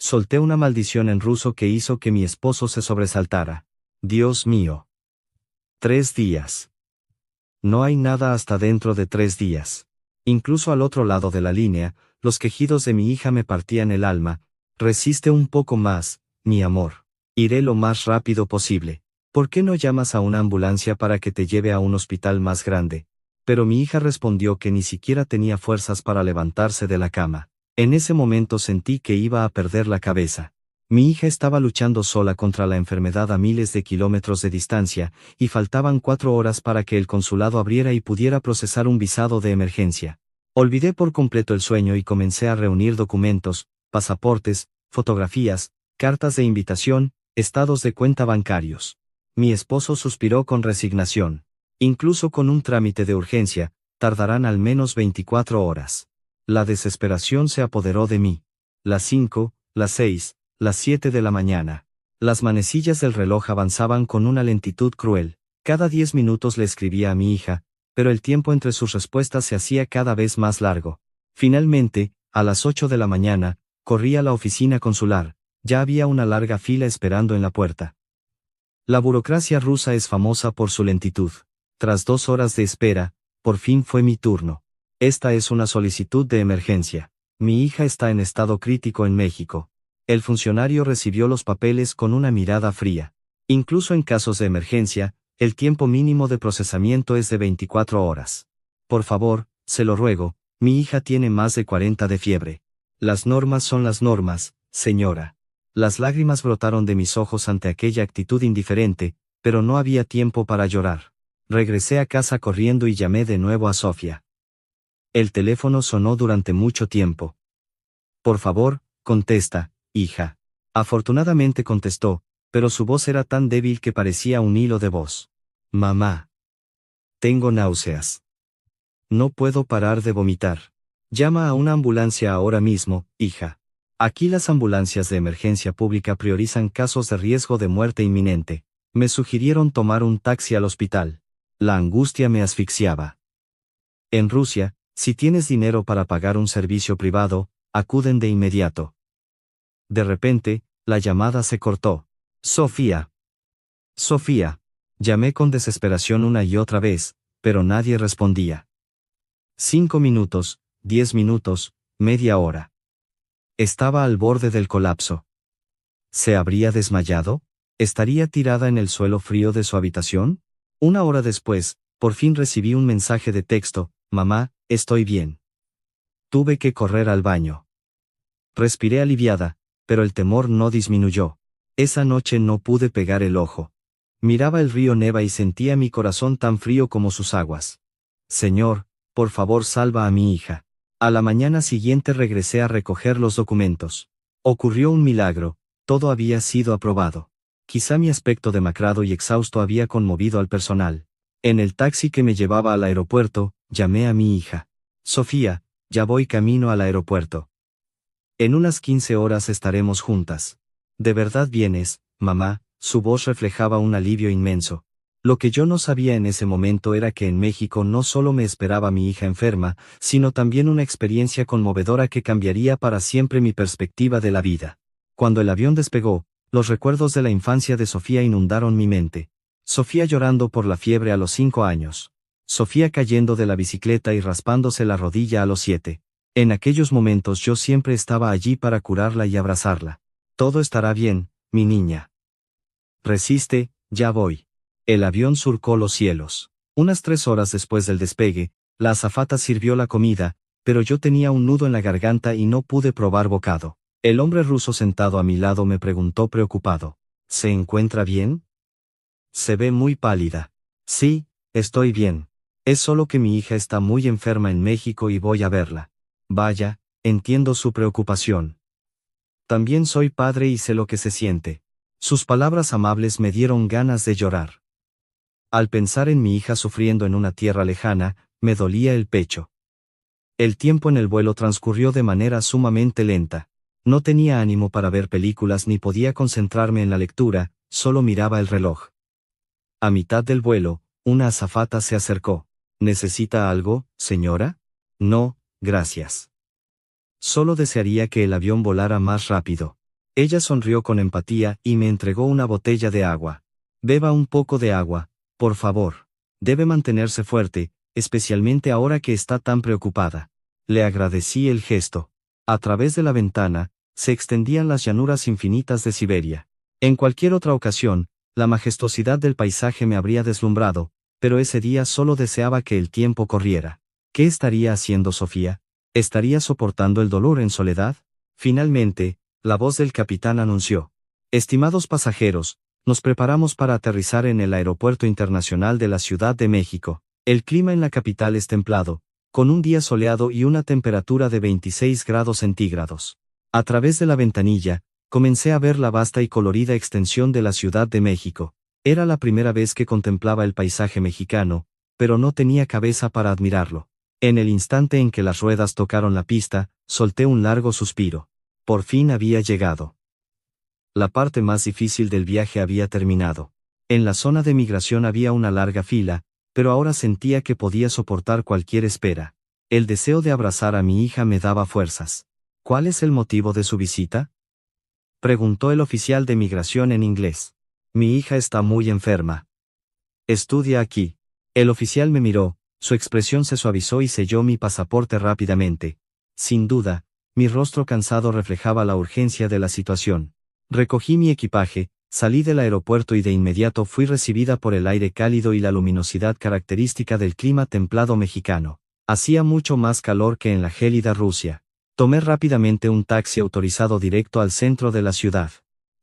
Solté una maldición en ruso que hizo que mi esposo se sobresaltara. Dios mío. 3 días. No hay nada hasta dentro de 3 días. Incluso al otro lado de la línea, los quejidos de mi hija me partían el alma. Resiste un poco más, mi amor. Iré lo más rápido posible. ¿Por qué no llamas a una ambulancia para que te lleve a un hospital más grande? Pero mi hija respondió que ni siquiera tenía fuerzas para levantarse de la cama. En ese momento sentí que iba a perder la cabeza. Mi hija estaba luchando sola contra la enfermedad a miles de kilómetros de distancia, y faltaban 4 horas para que el consulado abriera y pudiera procesar un visado de emergencia. Olvidé por completo el sueño y comencé a reunir documentos, pasaportes, fotografías, cartas de invitación, estados de cuenta bancarios. Mi esposo suspiró con resignación. Incluso con un trámite de urgencia, tardarán al menos 24 horas. La desesperación se apoderó de mí. Las 5, las 6, las 7 de la mañana. Las manecillas del reloj avanzaban con una lentitud cruel. Cada 10 minutos le escribía a mi hija, pero el tiempo entre sus respuestas se hacía cada vez más largo. Finalmente, a las 8 de la mañana, corrí a la oficina consular. Ya había una larga fila esperando en la puerta. La burocracia rusa es famosa por su lentitud. Tras 2 horas de espera, por fin fue mi turno. Esta es una solicitud de emergencia. Mi hija está en estado crítico en México. El funcionario recibió los papeles con una mirada fría. Incluso en casos de emergencia, el tiempo mínimo de procesamiento es de 24 horas. Por favor, se lo ruego, mi hija tiene más de 40 de fiebre. Las normas son las normas, señora. Las lágrimas brotaron de mis ojos ante aquella actitud indiferente, pero no había tiempo para llorar. Regresé a casa corriendo y llamé de nuevo a Sofía. El teléfono sonó durante mucho tiempo. Por favor, contesta, hija. Afortunadamente contestó, pero su voz era tan débil que parecía un hilo de voz. Mamá. Tengo náuseas. No puedo parar de vomitar. Llama a una ambulancia ahora mismo, hija. Aquí las ambulancias de emergencia pública priorizan casos de riesgo de muerte inminente. Me sugirieron tomar un taxi al hospital. La angustia me asfixiaba. En Rusia, si tienes dinero para pagar un servicio privado, acuden de inmediato. De repente, la llamada se cortó. Sofía. Sofía. Llamé con desesperación una y otra vez, pero nadie respondía. 5 minutos, 10 minutos, media hora. Estaba al borde del colapso. ¿Se habría desmayado? ¿Estaría tirada en el suelo frío de su habitación? 1 hora después, por fin recibí un mensaje de texto: mamá, estoy bien. Tuve que correr al baño. Respiré aliviada, pero el temor no disminuyó. Esa noche no pude pegar el ojo. Miraba el río Neva y sentía mi corazón tan frío como sus aguas. Señor, por favor salva a mi hija. A la mañana siguiente regresé a recoger los documentos. Ocurrió un milagro, todo había sido aprobado. Quizá mi aspecto demacrado y exhausto había conmovido al personal. En el taxi que me llevaba al aeropuerto, llamé a mi hija. Sofía, ya voy camino al aeropuerto. En unas 15 horas estaremos juntas. ¿De verdad vienes, mamá? Su voz reflejaba un alivio inmenso. Lo que yo no sabía en ese momento era que en México no solo me esperaba mi hija enferma, sino también una experiencia conmovedora que cambiaría para siempre mi perspectiva de la vida. Cuando el avión despegó, los recuerdos de la infancia de Sofía inundaron mi mente. Sofía llorando por la fiebre a los 5 años. Sofía cayendo de la bicicleta y raspándose la rodilla a los 7. En aquellos momentos yo siempre estaba allí para curarla y abrazarla. Todo estará bien, mi niña. Resiste, ya voy. El avión surcó los cielos. Unas 3 horas después del despegue, la azafata sirvió la comida, pero yo tenía un nudo en la garganta y no pude probar bocado. El hombre ruso sentado a mi lado me preguntó preocupado: ¿se encuentra bien? Se ve muy pálida. Sí, estoy bien. Es solo que mi hija está muy enferma en México y voy a verla. Vaya, entiendo su preocupación. También soy padre y sé lo que se siente. Sus palabras amables me dieron ganas de llorar. Al pensar en mi hija sufriendo en una tierra lejana, Me dolía el pecho. El tiempo en el vuelo transcurrió de manera sumamente lenta. No tenía ánimo para ver películas ni podía concentrarme en la lectura, solo miraba el reloj. A mitad del vuelo, una azafata se acercó. ¿Necesita algo, señora? No, gracias. Solo desearía que el avión volara más rápido. Ella sonrió con empatía y me entregó una botella de agua. Beba un poco de agua, por favor. Debe mantenerse fuerte, especialmente ahora que está tan preocupada. Le agradecí el gesto. A través de la ventana, se extendían las llanuras infinitas de Siberia. En cualquier otra ocasión, la majestuosidad del paisaje me habría deslumbrado, pero ese día solo deseaba que el tiempo corriera. ¿Qué estaría haciendo Sofía? ¿Estaría soportando el dolor en soledad? Finalmente, la voz del capitán anunció: Estimados pasajeros, nos preparamos para aterrizar en el Aeropuerto Internacional de la Ciudad de México. El clima en la capital es templado, con un día soleado y una temperatura de 26 grados centígrados. A través de la ventanilla, comencé a ver la vasta y colorida extensión de la Ciudad de México. Era la primera vez que contemplaba el paisaje mexicano, pero no tenía cabeza para admirarlo. En el instante en que las ruedas tocaron la pista, solté un largo suspiro. Por fin había llegado. La parte más difícil del viaje había terminado. En la zona de migración había una larga fila, pero ahora sentía que podía soportar cualquier espera. El deseo de abrazar a mi hija me daba fuerzas. ¿Cuál es el motivo de su visita?, preguntó el oficial de migración en inglés. Mi hija está muy enferma. Estudia aquí. El oficial me miró, su expresión se suavizó y selló mi pasaporte rápidamente. Sin duda, mi rostro cansado reflejaba la urgencia de la situación. Recogí mi equipaje, salí del aeropuerto y de inmediato fui recibida por el aire cálido y la luminosidad característica del clima templado mexicano. Hacía mucho más calor que en la gélida Rusia. Tomé rápidamente un taxi autorizado directo al centro de la ciudad.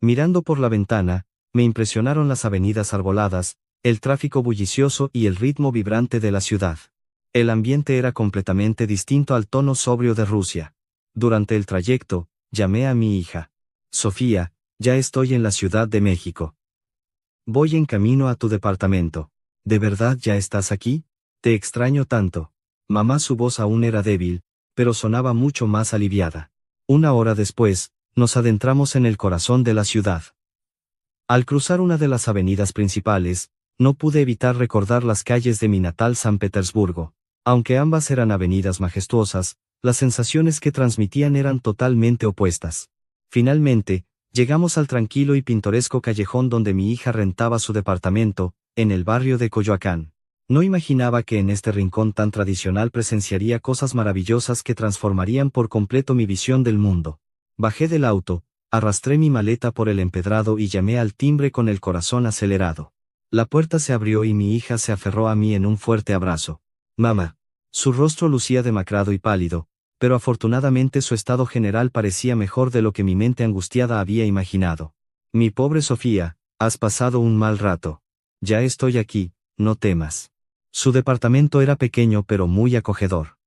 Mirando por la ventana, me impresionaron las avenidas arboladas, el tráfico bullicioso y el ritmo vibrante de la ciudad. El ambiente era completamente distinto al tono sobrio de Rusia. Durante el trayecto, llamé a mi hija. Sofía, ya estoy en la Ciudad de México. Voy en camino a tu departamento. ¿De verdad ya estás aquí? Te extraño tanto. Mamá, su voz aún era débil, pero sonaba mucho más aliviada. Una hora después, nos adentramos en el corazón de la ciudad. Al cruzar una de las avenidas principales, no pude evitar recordar las calles de mi natal San Petersburgo. Aunque ambas eran avenidas majestuosas, las sensaciones que transmitían eran totalmente opuestas. Finalmente, llegamos al tranquilo y pintoresco callejón donde mi hija rentaba su departamento, en el barrio de Coyoacán. No imaginaba que en este rincón tan tradicional presenciaría cosas maravillosas que transformarían por completo mi visión del mundo. Bajé del auto, arrastré mi maleta por el empedrado y llamé al timbre con el corazón acelerado. La puerta se abrió y mi hija se aferró a mí en un fuerte abrazo. Mamá. Su rostro lucía demacrado y pálido, pero afortunadamente su estado general parecía mejor de lo que mi mente angustiada había imaginado. Mi pobre Sofía, has pasado un mal rato. Ya estoy aquí, no temas. Su departamento era pequeño pero muy acogedor.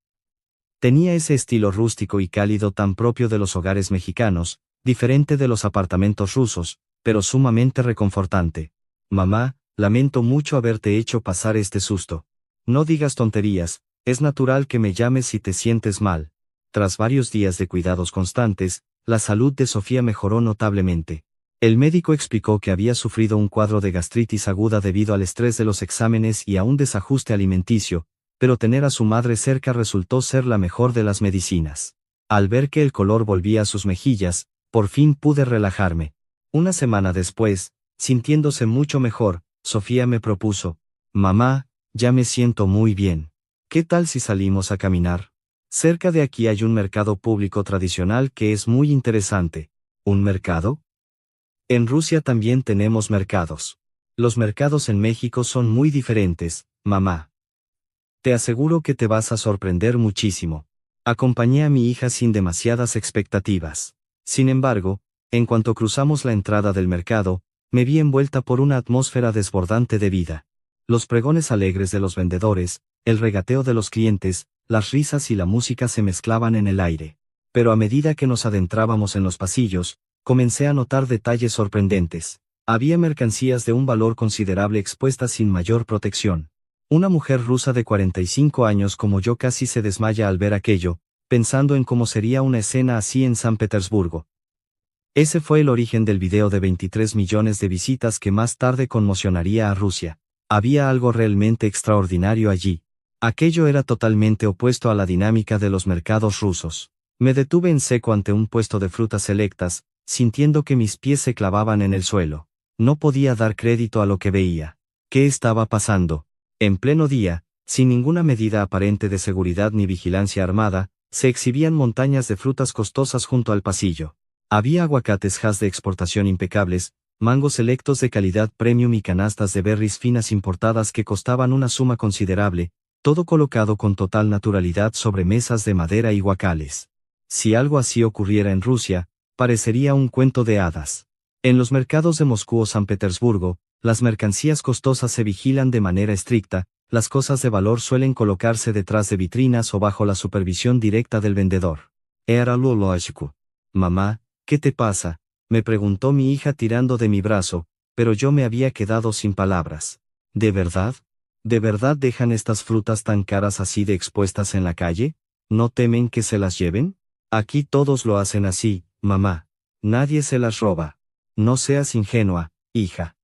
Tenía ese estilo rústico y cálido tan propio de los hogares mexicanos, diferente de los apartamentos rusos, pero sumamente reconfortante. Mamá, lamento mucho haberte hecho pasar este susto. No digas tonterías, es natural que me llames si te sientes mal. Tras varios días de cuidados constantes, la salud de Sofía mejoró notablemente. El médico explicó que había sufrido un cuadro de gastritis aguda debido al estrés de los exámenes y a un desajuste alimenticio, pero tener a su madre cerca resultó ser la mejor de las medicinas. Al ver que el color volvía a sus mejillas, por fin pude relajarme. Una semana después, sintiéndose mucho mejor, Sofía me propuso: Mamá, ya me siento muy bien. ¿Qué tal si salimos a caminar? Cerca de aquí hay un mercado público tradicional que es muy interesante. ¿Un mercado? En Rusia también tenemos mercados. Los mercados en México son muy diferentes, mamá. Te aseguro que te vas a sorprender muchísimo. Acompañé a mi hija sin demasiadas expectativas. Sin embargo, en cuanto cruzamos la entrada del mercado, me vi envuelta por una atmósfera desbordante de vida. Los pregones alegres de los vendedores, el regateo de los clientes, las risas y la música se mezclaban en el aire. Pero a medida que nos adentrábamos en los pasillos, comencé a notar detalles sorprendentes. Había mercancías de un valor considerable expuestas sin mayor protección. Una mujer rusa de 45 años como yo casi se desmaya al ver aquello, pensando en cómo sería una escena así en San Petersburgo. Ese fue el origen del video de 23 millones de visitas que más tarde conmocionaría a Rusia. Había algo realmente extraordinario allí. Aquello era totalmente opuesto a la dinámica de los mercados rusos. Me detuve en seco ante un puesto de frutas selectas, sintiendo que mis pies se clavaban en el suelo. No podía dar crédito a lo que veía. ¿Qué estaba pasando? En pleno día, sin ninguna medida aparente de seguridad ni vigilancia armada, se exhibían montañas de frutas costosas junto al pasillo. Había aguacates Hass de exportación impecables, mangos selectos de calidad premium y canastas de berries finas importadas que costaban una suma considerable, todo colocado con total naturalidad sobre mesas de madera y guacales. Si algo así ocurriera en Rusia, parecería un cuento de hadas. En los mercados de Moscú o San Petersburgo, las mercancías costosas se vigilan de manera estricta, las cosas de valor suelen colocarse detrás de vitrinas o bajo la supervisión directa del vendedor. Era lo lógico. Mamá, ¿qué te pasa?, me preguntó mi hija tirando de mi brazo, pero yo me había quedado sin palabras. ¿De verdad? ¿De verdad dejan estas frutas tan caras así de expuestas en la calle? ¿No temen que se las lleven? Aquí todos lo hacen así, mamá. Nadie se las roba. No seas ingenua, hija.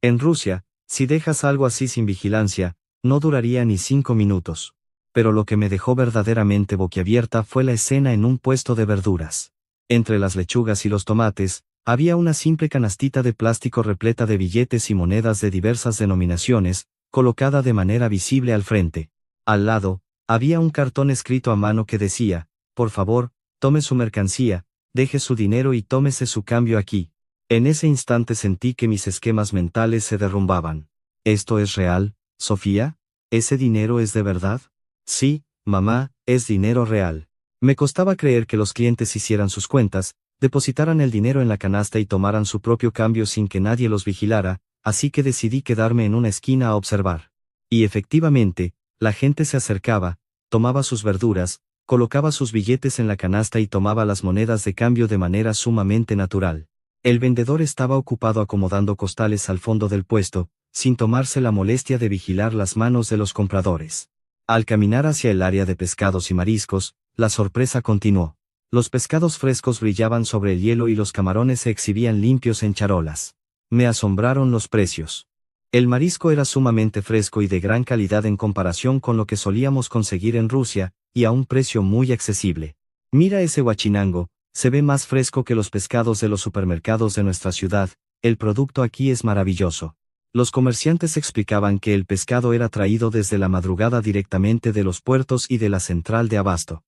En Rusia, si dejas algo así sin vigilancia, no duraría ni 5 minutos. Pero lo que me dejó verdaderamente boquiabierta fue la escena en un puesto de verduras. Entre las lechugas y los tomates, había una simple canastita de plástico repleta de billetes y monedas de diversas denominaciones, colocada de manera visible al frente. Al lado, había un cartón escrito a mano que decía: por favor, tome su mercancía, deje su dinero y tómese su cambio aquí. En ese instante sentí que mis esquemas mentales se derrumbaban. ¿Esto es real, Sofía? ¿Ese dinero es de verdad? Sí, mamá, es dinero real. Me costaba creer que los clientes hicieran sus cuentas, depositaran el dinero en la canasta y tomaran su propio cambio sin que nadie los vigilara, así que decidí quedarme en una esquina a observar. Y efectivamente, la gente se acercaba, tomaba sus verduras, colocaba sus billetes en la canasta y tomaba las monedas de cambio de manera sumamente natural. El vendedor estaba ocupado acomodando costales al fondo del puesto, sin tomarse la molestia de vigilar las manos de los compradores. Al caminar hacia el área de pescados y mariscos, la sorpresa continuó. Los pescados frescos brillaban sobre el hielo y los camarones se exhibían limpios en charolas. Me asombraron los precios. El marisco era sumamente fresco y de gran calidad en comparación con lo que solíamos conseguir en Rusia, y a un precio muy accesible. Mira ese huachinango, se ve más fresco que los pescados de los supermercados de nuestra ciudad, el producto aquí es maravilloso. Los comerciantes explicaban que el pescado era traído desde la madrugada directamente de los puertos y de la central de abasto.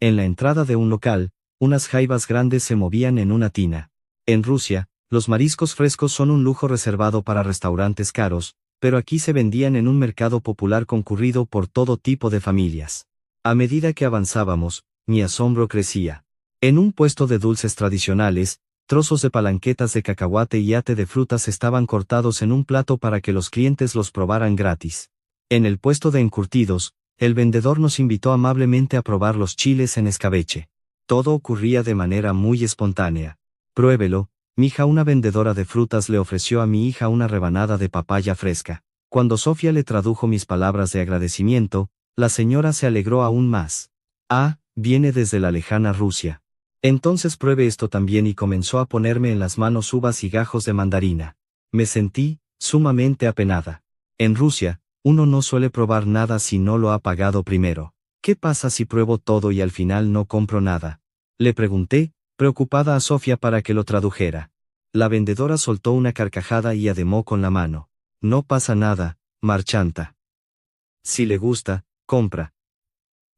En la entrada de un local, unas jaivas grandes se movían en una tina. En Rusia, los mariscos frescos son un lujo reservado para restaurantes caros, pero aquí se vendían en un mercado popular concurrido por todo tipo de familias. A medida que avanzábamos, mi asombro crecía. En un puesto de dulces tradicionales, trozos de palanquetas de cacahuate y ate de frutas estaban cortados en un plato para que los clientes los probaran gratis. En el puesto de encurtidos, el vendedor nos invitó amablemente a probar los chiles en escabeche. Todo ocurría de manera muy espontánea. Pruébelo, mija. Una vendedora de frutas le ofreció a mi hija una rebanada de papaya fresca. Cuando Sofía le tradujo mis palabras de agradecimiento, la señora se alegró aún más. Ah, viene desde la lejana Rusia. Entonces pruebe esto también, y comenzó a ponerme en las manos uvas y gajos de mandarina. Me sentí sumamente apenada. En Rusia, uno no suele probar nada si no lo ha pagado primero. ¿Qué pasa si pruebo todo y al final no compro nada?, le pregunté, preocupada a Sofía para que lo tradujera. La vendedora soltó una carcajada y ademó con la mano. No pasa nada, marchanta. Si le gusta, compra.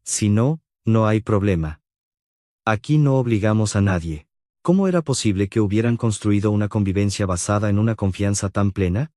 Si no, no hay problema. Aquí no obligamos a nadie. ¿Cómo era posible que hubieran construido una convivencia basada en una confianza tan plena?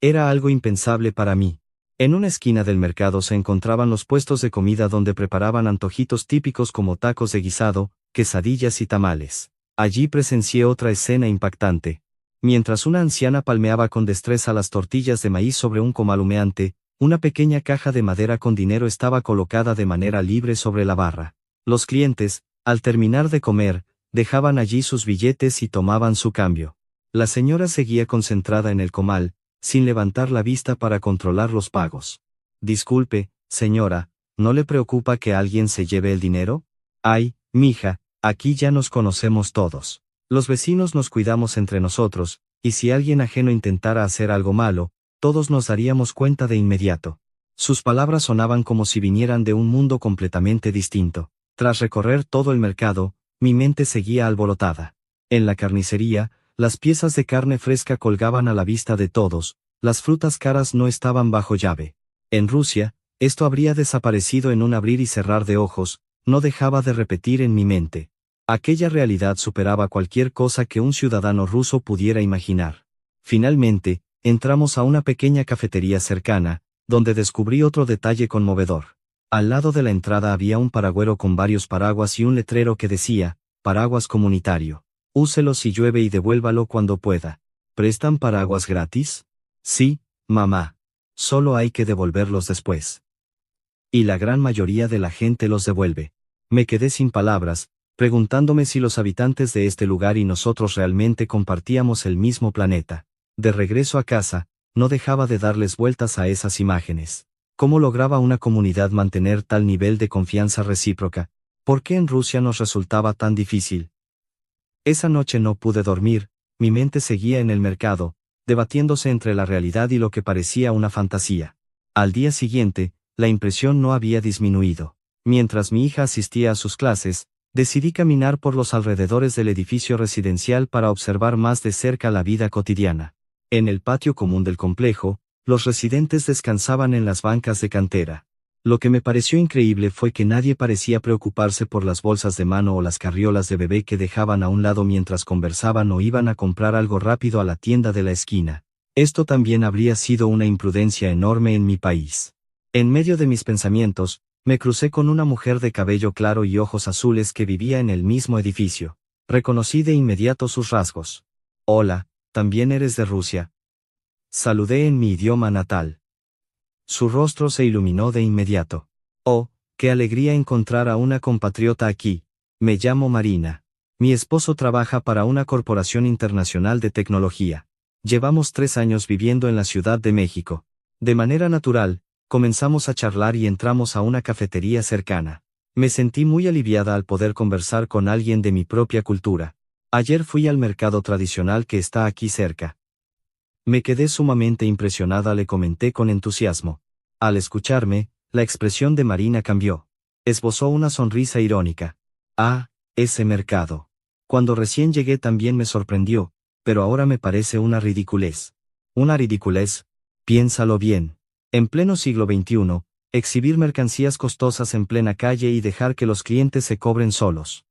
Era algo impensable para mí. En una esquina del mercado se encontraban los puestos de comida donde preparaban antojitos típicos como tacos de guisado, quesadillas y tamales. Allí presencié otra escena impactante. Mientras una anciana palmeaba con destreza las tortillas de maíz sobre un comal humeante, una pequeña caja de madera con dinero estaba colocada de manera libre sobre la barra. Los clientes, al terminar de comer, dejaban allí sus billetes y tomaban su cambio. La señora seguía concentrada en el comal, sin levantar la vista para controlar los pagos. Disculpe, señora, ¿no le preocupa que alguien se lleve el dinero? Ay, mija, aquí ya nos conocemos todos. Los vecinos nos cuidamos entre nosotros, y si alguien ajeno intentara hacer algo malo, todos nos daríamos cuenta de inmediato. Sus palabras sonaban como si vinieran de un mundo completamente distinto. Tras recorrer todo el mercado, mi mente seguía alborotada. En la carnicería, las piezas de carne fresca colgaban a la vista de todos, las frutas caras no estaban bajo llave. En Rusia, esto habría desaparecido en un abrir y cerrar de ojos, no dejaba de repetir en mi mente. Aquella realidad superaba cualquier cosa que un ciudadano ruso pudiera imaginar. Finalmente, entramos a una pequeña cafetería cercana, donde descubrí otro detalle conmovedor. Al lado de la entrada había un paragüero con varios paraguas y un letrero que decía, paraguas comunitario. Úselo si llueve y devuélvalo cuando pueda. ¿Prestan paraguas gratis? Sí, mamá. Solo hay que devolverlos después. Y la gran mayoría de la gente los devuelve. Me quedé sin palabras, preguntándome si los habitantes de este lugar y nosotros realmente compartíamos el mismo planeta. De regreso a casa, no dejaba de darles vueltas a esas imágenes. ¿Cómo lograba una comunidad mantener tal nivel de confianza recíproca? ¿Por qué en Rusia nos resultaba tan difícil? Esa noche no pude dormir, mi mente seguía en el mercado, debatiéndose entre la realidad y lo que parecía una fantasía. Al día siguiente, la impresión no había disminuido. Mientras mi hija asistía a sus clases, decidí caminar por los alrededores del edificio residencial para observar más de cerca la vida cotidiana. En el patio común del complejo, los residentes descansaban en las bancas de cantera. Lo que me pareció increíble fue que nadie parecía preocuparse por las bolsas de mano o las carriolas de bebé que dejaban a un lado mientras conversaban o iban a comprar algo rápido a la tienda de la esquina. Esto también habría sido una imprudencia enorme en mi país. En medio de mis pensamientos, me crucé con una mujer de cabello claro y ojos azules que vivía en el mismo edificio. Reconocí de inmediato sus rasgos. Hola, ¿también eres de Rusia? Saludé en mi idioma natal. Su rostro se iluminó de inmediato. Oh, qué alegría encontrar a una compatriota aquí. Me llamo Marina. Mi esposo trabaja para una corporación internacional de tecnología. Llevamos 3 años viviendo en la Ciudad de México. De manera natural, comenzamos a charlar y entramos a una cafetería cercana. Me sentí muy aliviada al poder conversar con alguien de mi propia cultura. Ayer fui al mercado tradicional que está aquí cerca. Me quedé sumamente impresionada, le comenté con entusiasmo. Al escucharme, la expresión de Marina cambió. Esbozó una sonrisa irónica. Ah, ese mercado. Cuando recién llegué también me sorprendió, pero ahora me parece una ridiculez. Una ridiculez, piénsalo bien. En pleno siglo XXI, exhibir mercancías costosas en plena calle y dejar que los clientes se cobren solos.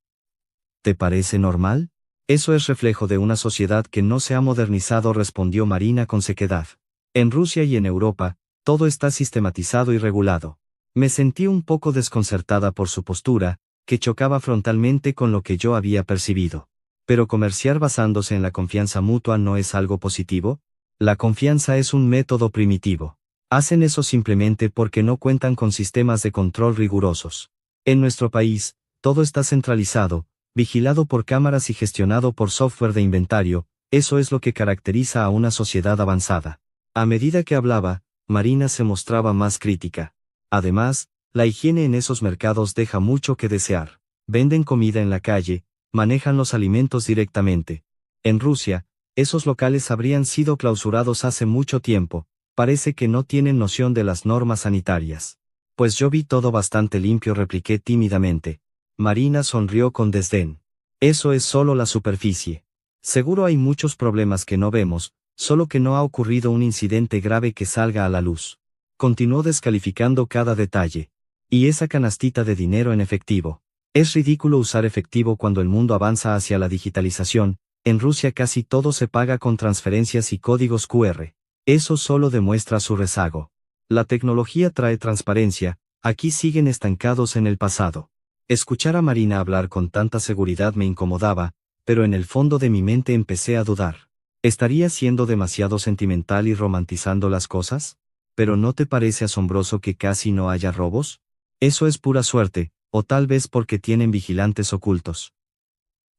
¿Te parece normal? Eso es reflejo de una sociedad que no se ha modernizado, respondió Marina con sequedad. En Rusia y en Europa, todo está sistematizado y regulado. Me sentí un poco desconcertada por su postura, que chocaba frontalmente con lo que yo había percibido. Pero comerciar basándose en la confianza mutua no es algo positivo. La confianza es un método primitivo. Hacen eso simplemente porque no cuentan con sistemas de control rigurosos. En nuestro país, todo está centralizado, vigilado por cámaras y gestionado por software de inventario. Eso es lo que caracteriza a una sociedad avanzada. A medida que hablaba, Marina se mostraba más crítica. Además, la higiene en esos mercados deja mucho que desear. Venden comida en la calle, manejan los alimentos directamente. En Rusia, esos locales habrían sido clausurados hace mucho tiempo. Parece que no tienen noción de las normas sanitarias. Pues yo vi todo bastante limpio, repliqué tímidamente. Marina sonrió con desdén. Eso es solo la superficie. Seguro hay muchos problemas que no vemos, solo que no ha ocurrido un incidente grave que salga a la luz. Continuó descalificando cada detalle. Y esa canastita de dinero en efectivo. Es ridículo usar efectivo cuando el mundo avanza hacia la digitalización. En Rusia casi todo se paga con transferencias y códigos QR. Eso solo demuestra su rezago. La tecnología trae transparencia, aquí siguen estancados en el pasado. Escuchar a Marina hablar con tanta seguridad me incomodaba, pero en el fondo de mi mente empecé a dudar. ¿Estaría siendo demasiado sentimental y romantizando las cosas? ¿Pero no te parece asombroso que casi no haya robos? Eso es pura suerte, o tal vez porque tienen vigilantes ocultos.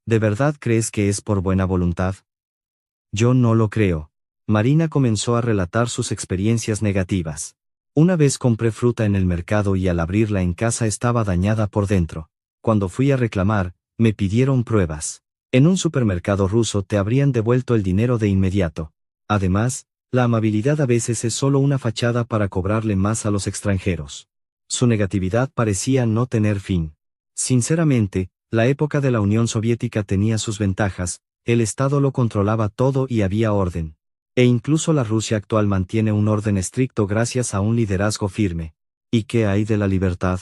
¿De verdad crees que es por buena voluntad? Yo no lo creo. Marina comenzó a relatar sus experiencias negativas. Una vez compré fruta en el mercado y al abrirla en casa estaba dañada por dentro. Cuando fui a reclamar, me pidieron pruebas. En un supermercado ruso te habrían devuelto el dinero de inmediato. Además, la amabilidad a veces es solo una fachada para cobrarle más a los extranjeros. Su negatividad parecía no tener fin. Sinceramente, la época de la Unión Soviética tenía sus ventajas, el Estado lo controlaba todo y había orden. E incluso la Rusia actual mantiene un orden estricto gracias a un liderazgo firme. ¿Y qué hay de la libertad?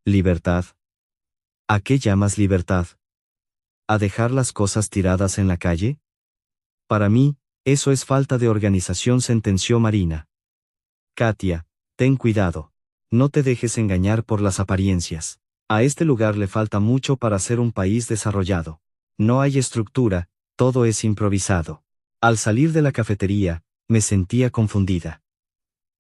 ¿Libertad? ¿A qué llamas libertad? ¿A dejar las cosas tiradas en la calle? Para mí, eso es falta de organización, sentenció Marina. Katia, ten cuidado. No te dejes engañar por las apariencias. A este lugar le falta mucho para ser un país desarrollado. No hay estructura, todo es improvisado. Al salir de la cafetería, me sentía confundida.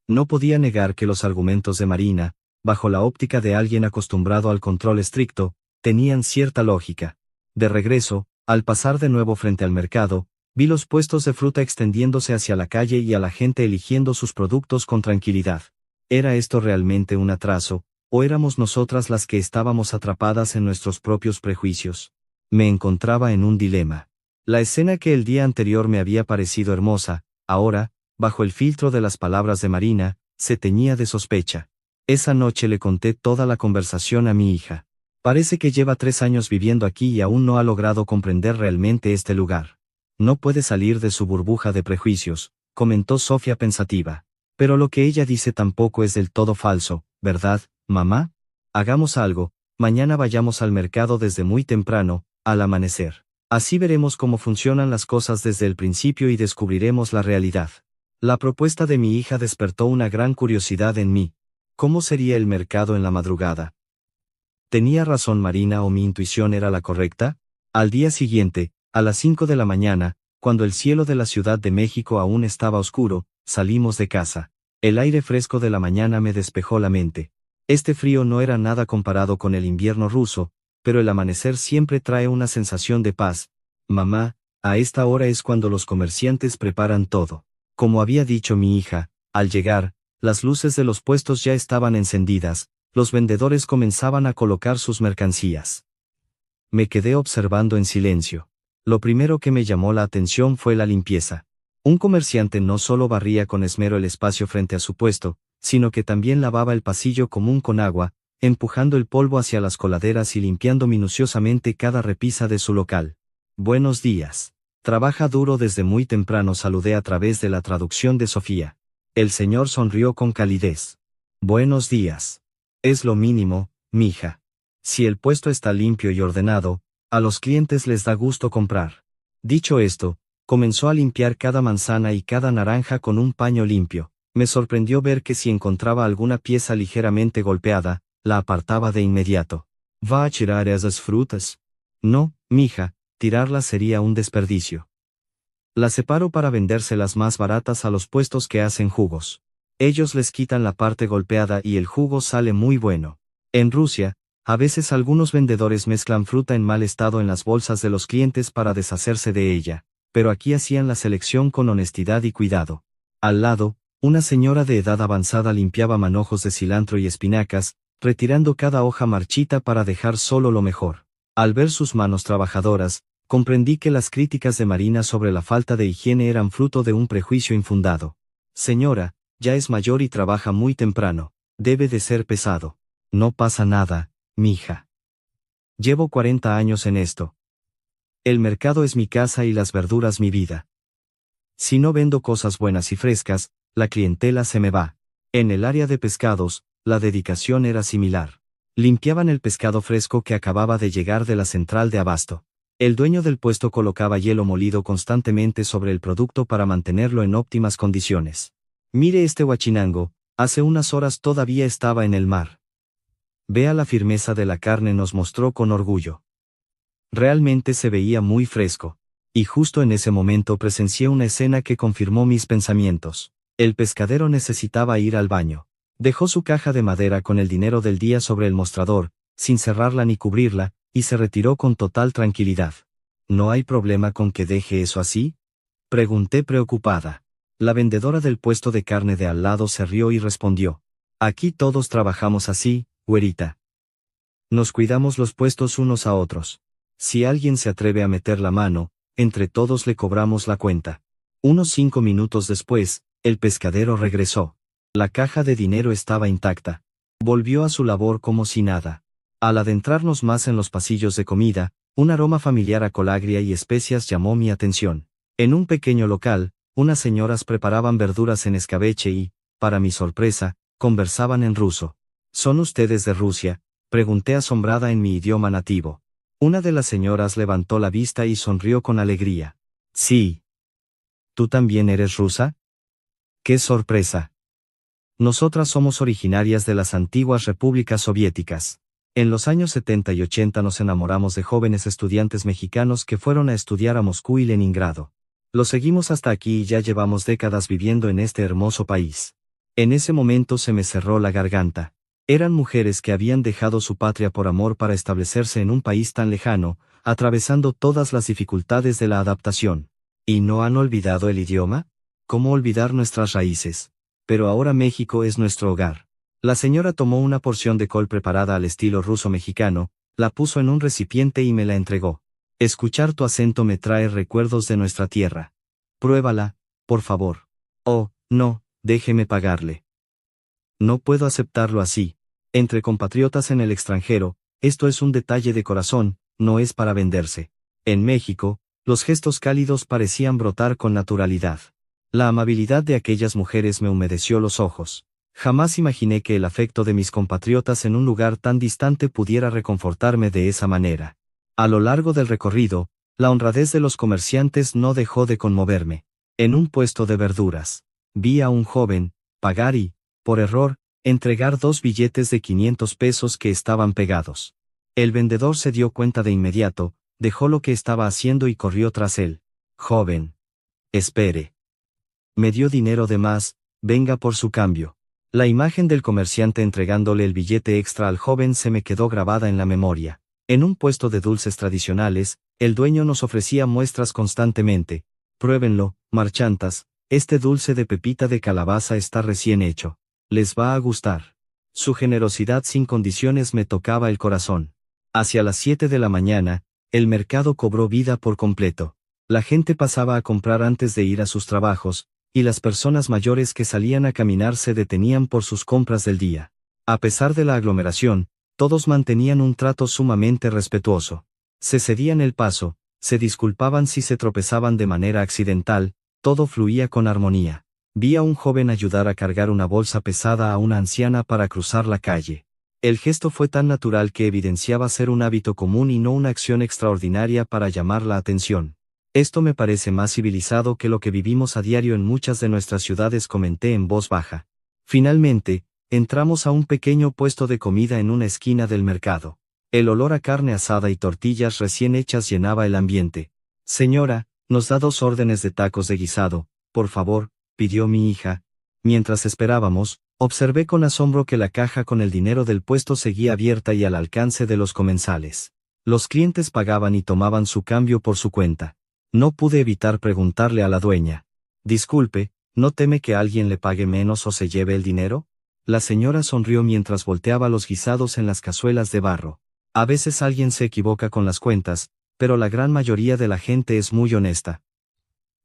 No podía negar que los argumentos de Marina, bajo la óptica de alguien acostumbrado al control estricto, tenían cierta lógica. De regreso, al pasar de nuevo frente al mercado, vi los puestos de fruta extendiéndose hacia la calle y a la gente eligiendo sus productos con tranquilidad. ¿Era esto realmente un atraso, o éramos nosotras las que estábamos atrapadas en nuestros propios prejuicios? Me encontraba en un dilema. La escena que el día anterior me había parecido hermosa, ahora, bajo el filtro de las palabras de Marina, se teñía de sospecha. Esa noche le conté toda la conversación a mi hija. Parece que lleva 3 años viviendo aquí y aún no ha logrado comprender realmente este lugar. No puede salir de su burbuja de prejuicios, comentó Sofía pensativa. Pero lo que ella dice tampoco es del todo falso, ¿verdad, mamá? Hagamos algo, mañana vayamos al mercado desde muy temprano, al amanecer. Así veremos cómo funcionan las cosas desde el principio y descubriremos la realidad. La propuesta de mi hija despertó una gran curiosidad en mí. ¿Cómo sería el mercado en la madrugada? ¿Tenía razón Marina o mi intuición era la correcta? Al día siguiente, a las 5 de la mañana, cuando el cielo de la Ciudad de México aún estaba oscuro, salimos de casa. El aire fresco de la mañana me despejó la mente. Este frío no era nada comparado con el invierno ruso, pero el amanecer siempre trae una sensación de paz. Mamá, a esta hora es cuando los comerciantes preparan todo. Como había dicho mi hija, al llegar, las luces de los puestos ya estaban encendidas, los vendedores comenzaban a colocar sus mercancías. Me quedé observando en silencio. Lo primero que me llamó la atención fue la limpieza. Un comerciante no solo barría con esmero el espacio frente a su puesto, sino que también lavaba el pasillo común con agua, empujando el polvo hacia las coladeras y limpiando minuciosamente cada repisa de su local. Buenos días. Trabaja duro desde muy temprano, saludé a través de la traducción de Sofía. El señor sonrió con calidez. Buenos días. Es lo mínimo, mija. Si el puesto está limpio y ordenado, a los clientes les da gusto comprar. Dicho esto, comenzó a limpiar cada manzana y cada naranja con un paño limpio. Me sorprendió ver que si encontraba alguna pieza ligeramente golpeada, la apartaba de inmediato. ¿Va a tirar esas frutas? No, mija, tirarlas sería un desperdicio. Las separo para vendérselas más baratas a los puestos que hacen jugos. Ellos les quitan la parte golpeada y el jugo sale muy bueno. En Rusia, a veces algunos vendedores mezclan fruta en mal estado en las bolsas de los clientes para deshacerse de ella, pero aquí hacían la selección con honestidad y cuidado. Al lado, una señora de edad avanzada limpiaba manojos de cilantro y espinacas, retirando cada hoja marchita para dejar solo lo mejor. Al ver sus manos trabajadoras, comprendí que las críticas de Marina sobre la falta de higiene eran fruto de un prejuicio infundado. Señora, ya es mayor y trabaja muy temprano, debe de ser pesado. No pasa nada, mija. Llevo 40 años en esto. El mercado es mi casa y las verduras mi vida. Si no vendo cosas buenas y frescas, la clientela se me va. En el área de pescados, la dedicación era similar. Limpiaban el pescado fresco que acababa de llegar de la central de abasto. El dueño del puesto colocaba hielo molido constantemente sobre el producto para mantenerlo en óptimas condiciones. Mire este huachinango, hace unas horas todavía estaba en el mar. Vea la firmeza de la carne, nos mostró con orgullo. Realmente se veía muy fresco. Y justo en ese momento presencié una escena que confirmó mis pensamientos. El pescadero necesitaba ir al baño. Dejó su caja de madera con el dinero del día sobre el mostrador, sin cerrarla ni cubrirla, y se retiró con total tranquilidad. ¿No hay problema con que deje eso así? Pregunté preocupada. La vendedora del puesto de carne de al lado se rió y respondió. Aquí todos trabajamos así, güerita. Nos cuidamos los puestos unos a otros. Si alguien se atreve a meter la mano, entre todos le cobramos la cuenta. Unos 5 minutos después, el pescadero regresó. La caja de dinero estaba intacta. Volvió a su labor como si nada. Al adentrarnos más en los pasillos de comida, un aroma familiar a colagria y especias llamó mi atención. En un pequeño local, unas señoras preparaban verduras en escabeche y, para mi sorpresa, conversaban en ruso. ¿Son ustedes de Rusia?, pregunté asombrada en mi idioma nativo. Una de las señoras levantó la vista y sonrió con alegría. Sí. ¿Tú también eres rusa? ¡Qué sorpresa! Nosotras somos originarias de las antiguas repúblicas soviéticas. En los años 70 y 80 nos enamoramos de jóvenes estudiantes mexicanos que fueron a estudiar a Moscú y Leningrado. Lo seguimos hasta aquí y ya llevamos décadas viviendo en este hermoso país. En ese momento se me cerró la garganta. Eran mujeres que habían dejado su patria por amor para establecerse en un país tan lejano, atravesando todas las dificultades de la adaptación. ¿Y no han olvidado el idioma? ¿Cómo olvidar nuestras raíces? Pero ahora México es nuestro hogar. La señora tomó una porción de col preparada al estilo ruso-mexicano, la puso en un recipiente y me la entregó. Escuchar tu acento me trae recuerdos de nuestra tierra. Pruébala, por favor. Oh, no, déjeme pagarle. No puedo aceptarlo así. Entre compatriotas en el extranjero, esto es un detalle de corazón, no es para venderse. En México, los gestos cálidos parecían brotar con naturalidad. La amabilidad de aquellas mujeres me humedeció los ojos. Jamás imaginé que el afecto de mis compatriotas en un lugar tan distante pudiera reconfortarme de esa manera. A lo largo del recorrido, la honradez de los comerciantes no dejó de conmoverme. En un puesto de verduras, vi a un joven pagar y, por error, entregar 2 billetes de 500 pesos que estaban pegados. El vendedor se dio cuenta de inmediato, dejó lo que estaba haciendo y corrió tras él. Joven. Espere. Me dio dinero de más, venga por su cambio. La imagen del comerciante entregándole el billete extra al joven se me quedó grabada en la memoria. En un puesto de dulces tradicionales, el dueño nos ofrecía muestras constantemente. Pruébenlo, marchantas, este dulce de pepita de calabaza está recién hecho. Les va a gustar. Su generosidad sin condiciones me tocaba el corazón. Hacia las 7 de la mañana, el mercado cobró vida por completo. La gente pasaba a comprar antes de ir a sus trabajos, y las personas mayores que salían a caminar se detenían por sus compras del día. A pesar de la aglomeración, todos mantenían un trato sumamente respetuoso. Se cedían el paso, se disculpaban si se tropezaban de manera accidental, todo fluía con armonía. Vi a un joven ayudar a cargar una bolsa pesada a una anciana para cruzar la calle. El gesto fue tan natural que evidenciaba ser un hábito común y no una acción extraordinaria para llamar la atención. Esto me parece más civilizado que lo que vivimos a diario en muchas de nuestras ciudades, comenté en voz baja. Finalmente, entramos a un pequeño puesto de comida en una esquina del mercado. El olor a carne asada y tortillas recién hechas llenaba el ambiente. Señora, nos da 2 órdenes de tacos de guisado, por favor, pidió mi hija. Mientras esperábamos, observé con asombro que la caja con el dinero del puesto seguía abierta y al alcance de los comensales. Los clientes pagaban y tomaban su cambio por su cuenta. No pude evitar preguntarle a la dueña. Disculpe, ¿no teme que alguien le pague menos o se lleve el dinero? La señora sonrió mientras volteaba los guisados en las cazuelas de barro. A veces alguien se equivoca con las cuentas, pero la gran mayoría de la gente es muy honesta.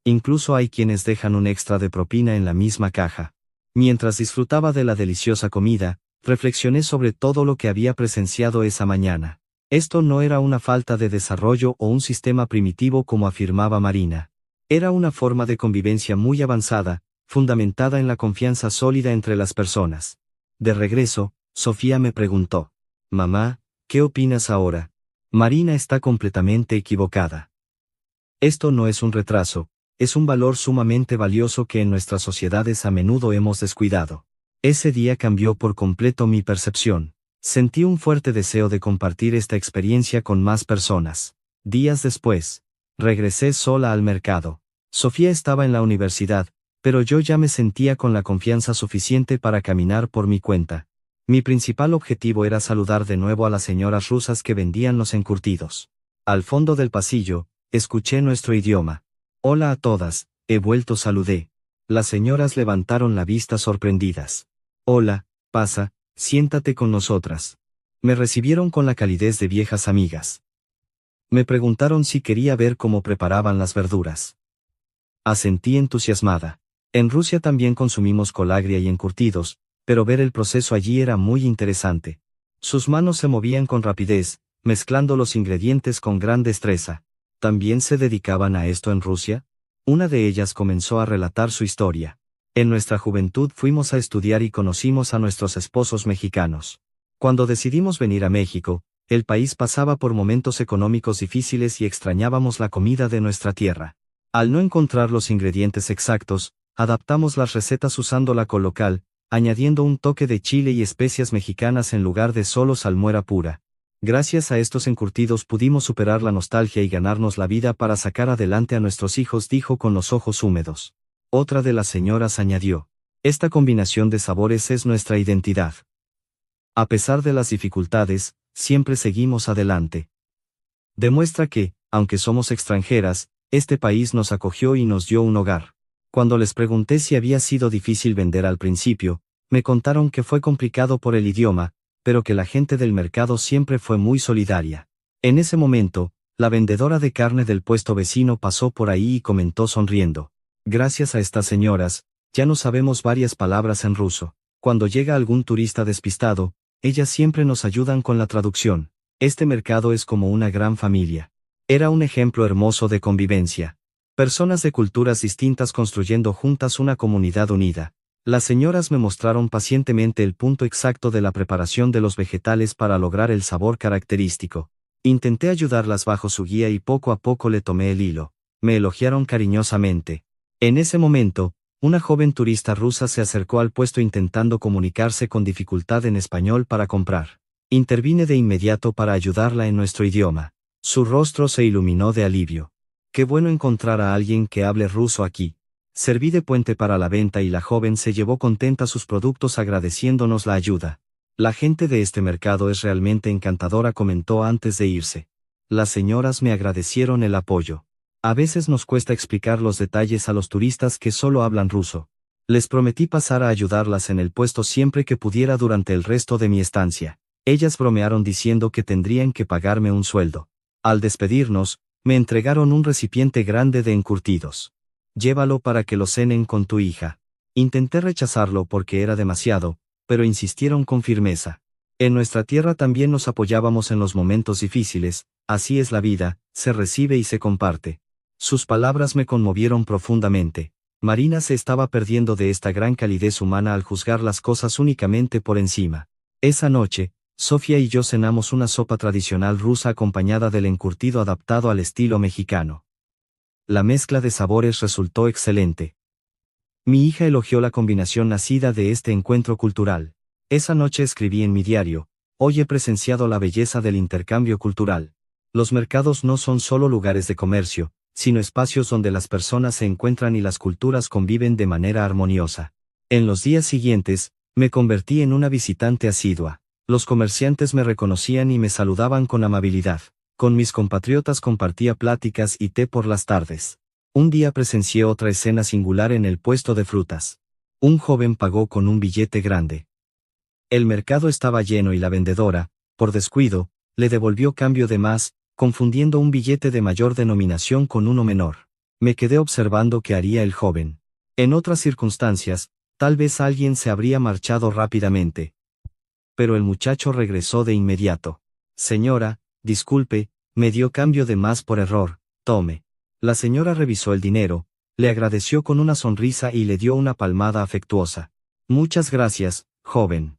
Incluso hay quienes dejan un extra de propina en la misma caja. Mientras disfrutaba de la deliciosa comida, reflexioné sobre todo lo que había presenciado esa mañana. Esto no era una falta de desarrollo o un sistema primitivo como afirmaba Marina. Era una forma de convivencia muy avanzada, fundamentada en la confianza sólida entre las personas. De regreso, Sofía me preguntó: Mamá, ¿qué opinas ahora? Marina está completamente equivocada. Esto no es un retraso, es un valor sumamente valioso que en nuestras sociedades a menudo hemos descuidado. Ese día cambió por completo mi percepción. Sentí un fuerte deseo de compartir esta experiencia con más personas. Días después, regresé sola al mercado. Sofía estaba en la universidad, pero yo ya me sentía con la confianza suficiente para caminar por mi cuenta. Mi principal objetivo era saludar de nuevo a las señoras rusas que vendían los encurtidos. Al fondo del pasillo, escuché nuestro idioma. Hola a todas, he vuelto, saludé. Las señoras levantaron la vista sorprendidas. Hola, pasa, siéntate con nosotras. Me recibieron con la calidez de viejas amigas. Me preguntaron si quería ver cómo preparaban las verduras. Asentí entusiasmada. En Rusia también consumimos colagria y encurtidos, pero ver el proceso allí era muy interesante. Sus manos se movían con rapidez, mezclando los ingredientes con gran destreza. ¿También se dedicaban a esto en Rusia? Una de ellas comenzó a relatar su historia. En nuestra juventud fuimos a estudiar y conocimos a nuestros esposos mexicanos. Cuando decidimos venir a México, el país pasaba por momentos económicos difíciles y extrañábamos la comida de nuestra tierra. Al no encontrar los ingredientes exactos, adaptamos las recetas usando la col local, añadiendo un toque de chile y especias mexicanas en lugar de solo salmuera pura. Gracias a estos encurtidos pudimos superar la nostalgia y ganarnos la vida para sacar adelante a nuestros hijos, dijo con los ojos húmedos. Otra de las señoras añadió: esta combinación de sabores es nuestra identidad. A pesar de las dificultades, siempre seguimos adelante. Demuestra que, aunque somos extranjeras, este país nos acogió y nos dio un hogar. Cuando les pregunté si había sido difícil vender al principio, me contaron que fue complicado por el idioma, pero que la gente del mercado siempre fue muy solidaria. En ese momento, la vendedora de carne del puesto vecino pasó por ahí y comentó sonriendo: gracias a estas señoras, ya no sabemos varias palabras en ruso. Cuando llega algún turista despistado, ellas siempre nos ayudan con la traducción. Este mercado es como una gran familia. Era un ejemplo hermoso de convivencia. Personas de culturas distintas construyendo juntas una comunidad unida. Las señoras me mostraron pacientemente el punto exacto de la preparación de los vegetales para lograr el sabor característico. Intenté ayudarlas bajo su guía y poco a poco le tomé el hilo. Me elogiaron cariñosamente. En ese momento, una joven turista rusa se acercó al puesto intentando comunicarse con dificultad en español para comprar. Intervine de inmediato para ayudarla en nuestro idioma. Su rostro se iluminó de alivio. Qué bueno encontrar a alguien que hable ruso aquí. Serví de puente para la venta y la joven se llevó contenta sus productos agradeciéndonos la ayuda. La gente de este mercado es realmente encantadora, comentó antes de irse. Las señoras me agradecieron el apoyo. A veces nos cuesta explicar los detalles a los turistas que solo hablan ruso. Les prometí pasar a ayudarlas en el puesto siempre que pudiera durante el resto de mi estancia. Ellas bromearon diciendo que tendrían que pagarme un sueldo. Al despedirnos, me entregaron un recipiente grande de encurtidos. Llévalo para que lo cenen con tu hija. Intenté rechazarlo porque era demasiado, pero insistieron con firmeza. En nuestra tierra también nos apoyábamos en los momentos difíciles, así es la vida, se recibe y se comparte. Sus palabras me conmovieron profundamente. Marina se estaba perdiendo de esta gran calidez humana al juzgar las cosas únicamente por encima. Esa noche, Sofía y yo cenamos una sopa tradicional rusa acompañada del encurtido adaptado al estilo mexicano. La mezcla de sabores resultó excelente. Mi hija elogió la combinación nacida de este encuentro cultural. Esa noche escribí en mi diario: hoy he presenciado la belleza del intercambio cultural. Los mercados no son solo lugares de comercio, sino espacios donde las personas se encuentran y las culturas conviven de manera armoniosa. En los días siguientes, me convertí en una visitante asidua. Los comerciantes me reconocían y me saludaban con amabilidad. Con mis compatriotas compartía pláticas y té por las tardes. Un día presencié otra escena singular en el puesto de frutas. Un joven pagó con un billete grande. El mercado estaba lleno y la vendedora, por descuido, le devolvió cambio de más, confundiendo un billete de mayor denominación con uno menor. Me quedé observando qué haría el joven. En otras circunstancias, tal vez alguien se habría marchado rápidamente. Pero el muchacho regresó de inmediato. Señora, disculpe, me dio cambio de más por error, tome. La señora revisó el dinero, le agradeció con una sonrisa y le dio una palmada afectuosa. Muchas gracias, joven.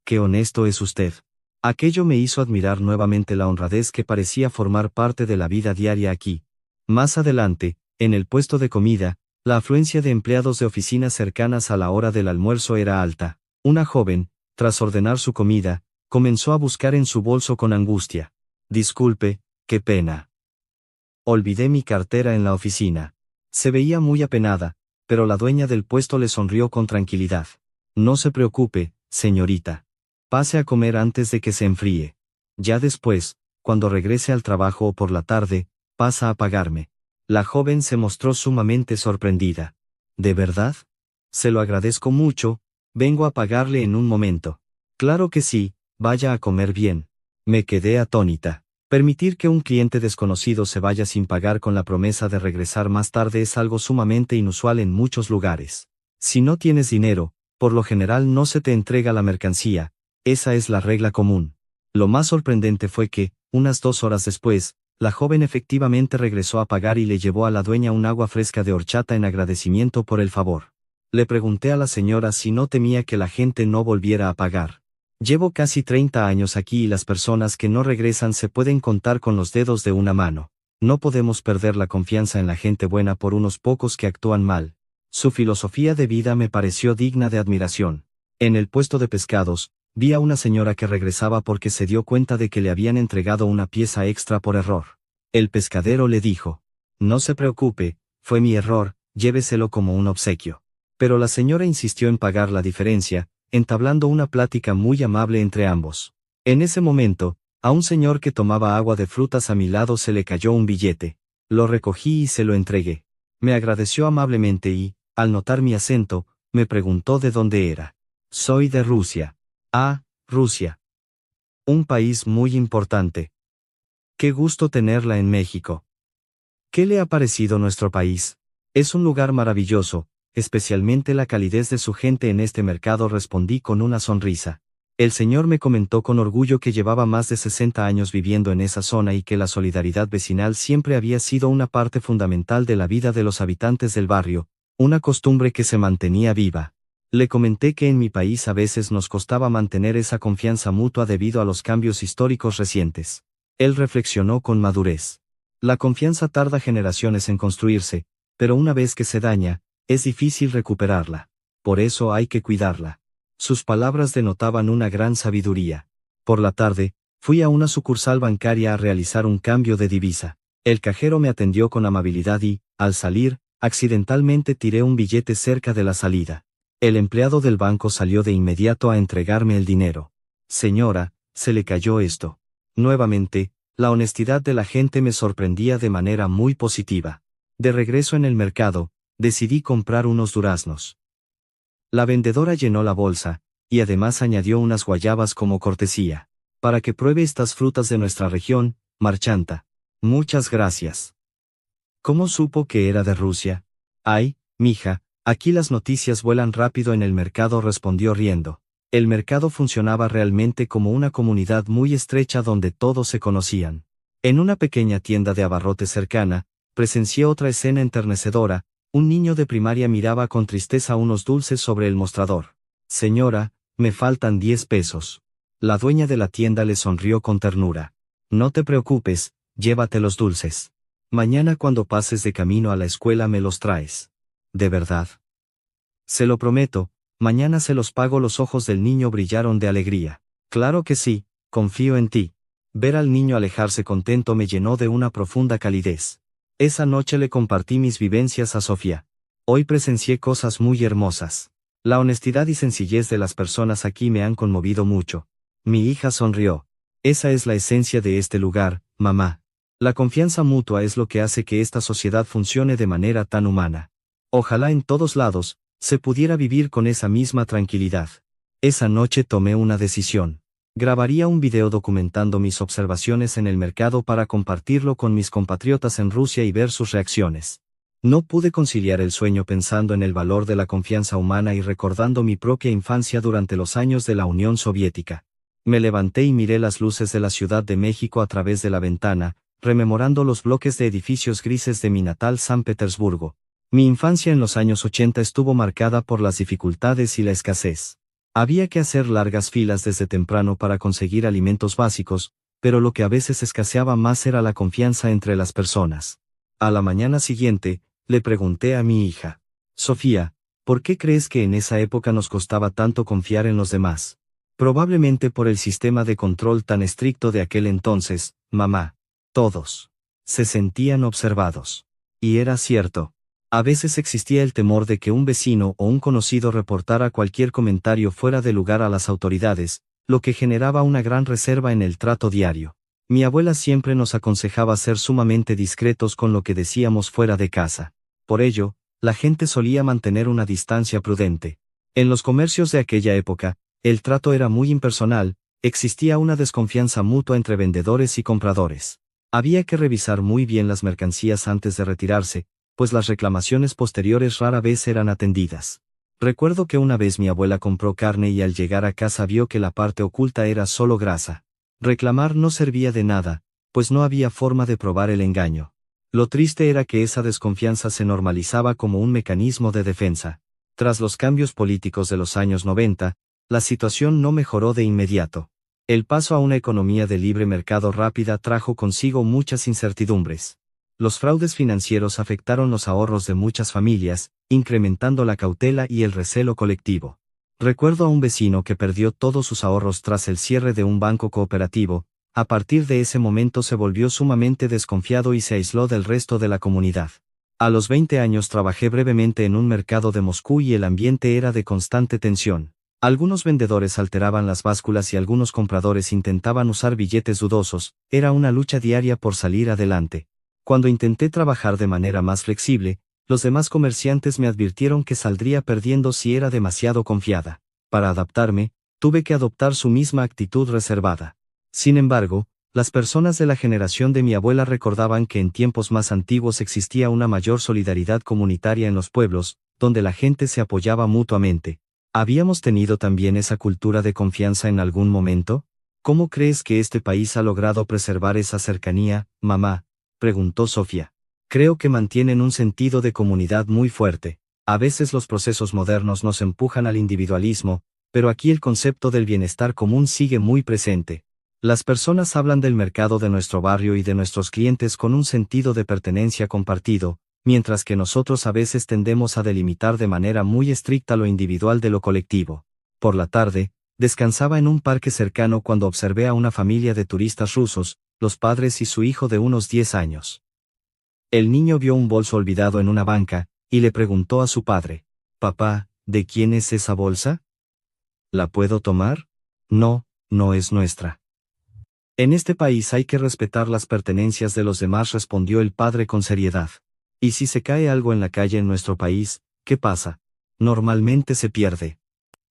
Qué honesto es usted. Aquello me hizo admirar nuevamente la honradez que parecía formar parte de la vida diaria aquí. Más adelante, en el puesto de comida, la afluencia de empleados de oficinas cercanas a la hora del almuerzo era alta. Una joven, tras ordenar su comida, comenzó a buscar en su bolso con angustia. Disculpe, qué pena. Olvidé mi cartera en la oficina. Se veía muy apenada, pero la dueña del puesto le sonrió con tranquilidad. No se preocupe, señorita. Pase a comer antes de que se enfríe. Ya después, cuando regrese al trabajo o por la tarde, pasa a pagarme. La joven se mostró sumamente sorprendida. ¿De verdad? Se lo agradezco mucho, vengo a pagarle en un momento. Claro que sí, vaya a comer bien. Me quedé atónita. Permitir que un cliente desconocido se vaya sin pagar con la promesa de regresar más tarde es algo sumamente inusual en muchos lugares. Si no tienes dinero, por lo general no se te entrega la mercancía, esa es la regla común. Lo más sorprendente fue que, unas 2 horas después, la joven efectivamente regresó a pagar y le llevó a la dueña un agua fresca de horchata en agradecimiento por el favor. Le pregunté a la señora si no temía que la gente no volviera a pagar. Llevo casi 30 años aquí y las personas que no regresan se pueden contar con los dedos de una mano. No podemos perder la confianza en la gente buena por unos pocos que actúan mal. Su filosofía de vida me pareció digna de admiración. En el puesto de pescados, vi a una señora que regresaba porque se dio cuenta de que le habían entregado una pieza extra por error. El pescadero le dijo: no se preocupe, fue mi error, lléveselo como un obsequio. Pero la señora insistió en pagar la diferencia, entablando una plática muy amable entre ambos. En ese momento, a un señor que tomaba agua de frutas a mi lado se le cayó un billete. Lo recogí y se lo entregué. Me agradeció amablemente y, al notar mi acento, me preguntó de dónde era. Soy de Rusia. Ah, Rusia. Un país muy importante. Qué gusto tenerla en México. ¿Qué le ha parecido nuestro país? Es un lugar maravilloso, especialmente la calidez de su gente en este mercado, respondí con una sonrisa. El señor me comentó con orgullo que llevaba más de 60 años viviendo en esa zona y que la solidaridad vecinal siempre había sido una parte fundamental de la vida de los habitantes del barrio, una costumbre que se mantenía viva. Le comenté que en mi país a veces nos costaba mantener esa confianza mutua debido a los cambios históricos recientes. Él reflexionó con madurez. La confianza tarda generaciones en construirse, pero una vez que se daña, es difícil recuperarla. Por eso hay que cuidarla. Sus palabras denotaban una gran sabiduría. Por la tarde, fui a una sucursal bancaria a realizar un cambio de divisa. El cajero me atendió con amabilidad y, al salir, accidentalmente tiré un billete cerca de la salida. El empleado del banco salió de inmediato a entregarme el dinero. Señora, se le cayó esto. Nuevamente, la honestidad de la gente me sorprendía de manera muy positiva. De regreso en el mercado, decidí comprar unos duraznos. La vendedora llenó la bolsa, y además añadió unas guayabas como cortesía. Para que pruebe estas frutas de nuestra región, marchanta. Muchas gracias. ¿Cómo supo que era de Rusia? Ay, mija, aquí las noticias vuelan rápido en el mercado, respondió riendo. El mercado funcionaba realmente como una comunidad muy estrecha donde todos se conocían. En una pequeña tienda de abarrotes cercana, presencié otra escena enternecedora. Un niño de primaria miraba con tristeza unos dulces sobre el mostrador. Señora, me faltan 10 pesos. La dueña de la tienda le sonrió con ternura. No te preocupes, llévate los dulces. Mañana cuando pases de camino a la escuela me los traes. ¿De verdad? Se lo prometo, mañana se los pago. Los ojos del niño brillaron de alegría. Claro que sí, confío en ti. Ver al niño alejarse contento me llenó de una profunda calidez. Esa noche le compartí mis vivencias a Sofía. Hoy presencié cosas muy hermosas. La honestidad y sencillez de las personas aquí me han conmovido mucho. Mi hija sonrió. Esa es la esencia de este lugar, mamá. La confianza mutua es lo que hace que esta sociedad funcione de manera tan humana. Ojalá en todos lados se pudiera vivir con esa misma tranquilidad. Esa noche tomé una decisión. Grabaría un video documentando mis observaciones en el mercado para compartirlo con mis compatriotas en Rusia y ver sus reacciones. No pude conciliar el sueño pensando en el valor de la confianza humana y recordando mi propia infancia durante los años de la Unión Soviética. Me levanté y miré las luces de la Ciudad de México a través de la ventana, rememorando los bloques de edificios grises de mi natal San Petersburgo. Mi infancia en los años 80 estuvo marcada por las dificultades y la escasez. Había que hacer largas filas desde temprano para conseguir alimentos básicos, pero lo que a veces escaseaba más era la confianza entre las personas. A la mañana siguiente, le pregunté a mi hija: Sofía, ¿por qué crees que en esa época nos costaba tanto confiar en los demás? Probablemente por el sistema de control tan estricto de aquel entonces, mamá. Todos se sentían observados. Y era cierto. A veces existía el temor de que un vecino o un conocido reportara cualquier comentario fuera de lugar a las autoridades, lo que generaba una gran reserva en el trato diario. Mi abuela siempre nos aconsejaba ser sumamente discretos con lo que decíamos fuera de casa. Por ello, la gente solía mantener una distancia prudente. En los comercios de aquella época, el trato era muy impersonal, existía una desconfianza mutua entre vendedores y compradores. Había que revisar muy bien las mercancías antes de retirarse, pues las reclamaciones posteriores rara vez eran atendidas. Recuerdo que una vez mi abuela compró carne y al llegar a casa vio que la parte oculta era solo grasa. Reclamar no servía de nada, pues no había forma de probar el engaño. Lo triste era que esa desconfianza se normalizaba como un mecanismo de defensa. Tras los cambios políticos de los años 90, la situación no mejoró de inmediato. El paso a una economía de libre mercado rápida trajo consigo muchas incertidumbres. Los fraudes financieros afectaron los ahorros de muchas familias, incrementando la cautela y el recelo colectivo. Recuerdo a un vecino que perdió todos sus ahorros tras el cierre de un banco cooperativo. A partir de ese momento se volvió sumamente desconfiado y se aisló del resto de la comunidad. A los 20 años trabajé brevemente en un mercado de Moscú y el ambiente era de constante tensión. Algunos vendedores alteraban las básculas y algunos compradores intentaban usar billetes dudosos. Era una lucha diaria por salir adelante. Cuando intenté trabajar de manera más flexible, los demás comerciantes me advirtieron que saldría perdiendo si era demasiado confiada. Para adaptarme, tuve que adoptar su misma actitud reservada. Sin embargo, las personas de la generación de mi abuela recordaban que en tiempos más antiguos existía una mayor solidaridad comunitaria en los pueblos, donde la gente se apoyaba mutuamente. ¿Habíamos tenido también esa cultura de confianza en algún momento? ¿Cómo crees que este país ha logrado preservar esa cercanía, mamá?, preguntó Sofía. Creo que mantienen un sentido de comunidad muy fuerte. A veces los procesos modernos nos empujan al individualismo, pero aquí el concepto del bienestar común sigue muy presente. Las personas hablan del mercado de nuestro barrio y de nuestros clientes con un sentido de pertenencia compartido, mientras que nosotros a veces tendemos a delimitar de manera muy estricta lo individual de lo colectivo. Por la tarde, descansaba en un parque cercano cuando observé a una familia de turistas rusos, los padres y su hijo de unos 10 años. El niño vio un bolso olvidado en una banca, y le preguntó a su padre: «Papá, ¿de quién es esa bolsa? ¿La puedo tomar?» «No, no es nuestra». En este país hay que respetar las pertenencias de los demás, respondió el padre con seriedad. ¿Y si se cae algo en la calle en nuestro país, qué pasa? Normalmente se pierde.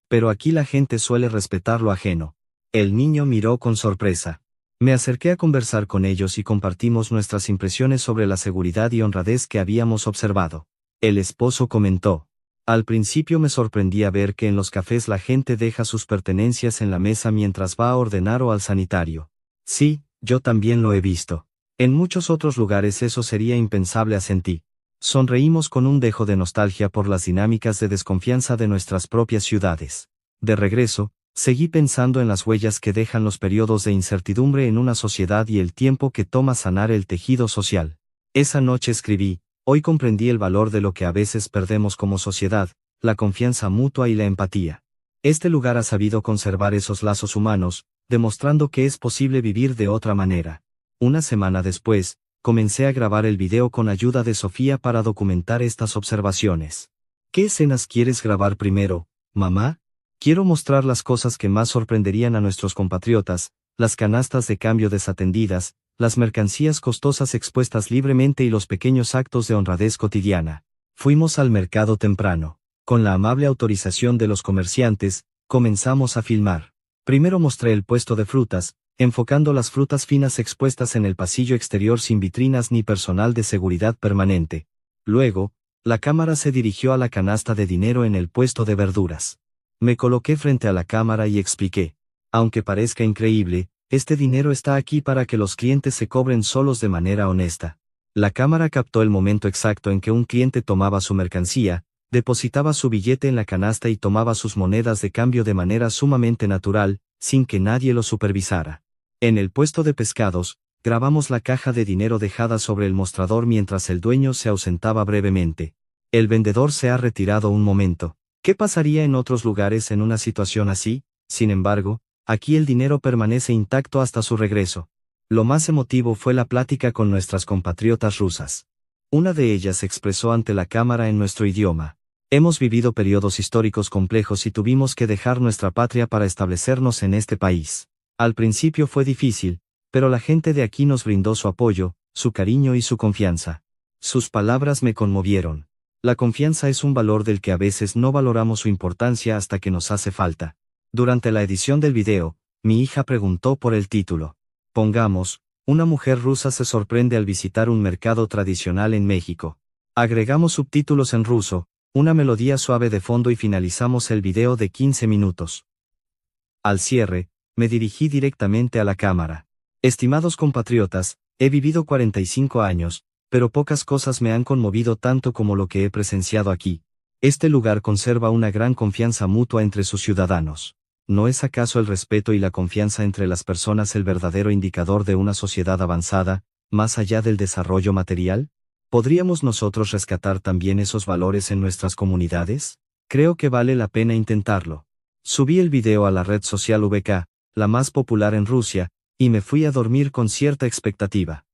Pero aquí la gente suele respetar lo ajeno. El niño miró con sorpresa. Me acerqué a conversar con ellos y compartimos nuestras impresiones sobre la seguridad y honradez que habíamos observado. El esposo comentó: «Al principio me sorprendía ver que en los cafés la gente deja sus pertenencias en la mesa mientras va a ordenar o al sanitario. Sí, yo también lo he visto. En muchos otros lugares eso sería impensable», asentí. Sonreímos con un dejo de nostalgia por las dinámicas de desconfianza de nuestras propias ciudades. De regreso, seguí pensando en las huellas que dejan los periodos de incertidumbre en una sociedad y el tiempo que toma sanar el tejido social. Esa noche escribí: «Hoy comprendí el valor de lo que a veces perdemos como sociedad, la confianza mutua y la empatía. Este lugar ha sabido conservar esos lazos humanos, demostrando que es posible vivir de otra manera». Una semana después, comencé a grabar el video con ayuda de Sofía para documentar estas observaciones. «¿Qué escenas quieres grabar primero, mamá?» «Quiero mostrar las cosas que más sorprenderían a nuestros compatriotas, las canastas de cambio desatendidas, las mercancías costosas expuestas libremente y los pequeños actos de honradez cotidiana». Fuimos al mercado temprano. Con la amable autorización de los comerciantes, comenzamos a filmar. Primero mostré el puesto de frutas, enfocando las frutas finas expuestas en el pasillo exterior sin vitrinas ni personal de seguridad permanente. Luego, la cámara se dirigió a la canasta de dinero en el puesto de verduras. Me coloqué frente a la cámara y expliqué: «Aunque parezca increíble, este dinero está aquí para que los clientes se cobren solos de manera honesta». La cámara captó el momento exacto en que un cliente tomaba su mercancía, depositaba su billete en la canasta y tomaba sus monedas de cambio de manera sumamente natural, sin que nadie lo supervisara. En el puesto de pescados, grabamos la caja de dinero dejada sobre el mostrador mientras el dueño se ausentaba brevemente. El vendedor se ha retirado un momento. ¿Qué pasaría en otros lugares en una situación así? Sin embargo, aquí el dinero permanece intacto hasta su regreso. Lo más emotivo fue la plática con nuestras compatriotas rusas. Una de ellas expresó ante la cámara en nuestro idioma: «Hemos vivido periodos históricos complejos y tuvimos que dejar nuestra patria para establecernos en este país. Al principio fue difícil, pero la gente de aquí nos brindó su apoyo, su cariño y su confianza». Sus palabras me conmovieron. La confianza es un valor del que a veces no valoramos su importancia hasta que nos hace falta. Durante la edición del video, mi hija preguntó por el título. Pongamos, una mujer rusa se sorprende al visitar un mercado tradicional en México. Agregamos subtítulos en ruso, una melodía suave de fondo y finalizamos el video de 15 minutos. Al cierre, me dirigí directamente a la cámara. Estimados compatriotas, he vivido 45 años, pero pocas cosas me han conmovido tanto como lo que he presenciado aquí. Este lugar conserva una gran confianza mutua entre sus ciudadanos. ¿No es acaso el respeto y la confianza entre las personas el verdadero indicador de una sociedad avanzada, más allá del desarrollo material? ¿Podríamos nosotros rescatar también esos valores en nuestras comunidades? Creo que vale la pena intentarlo. Subí el video a la red social VK, la más popular en Rusia, y me fui a dormir con cierta expectativa.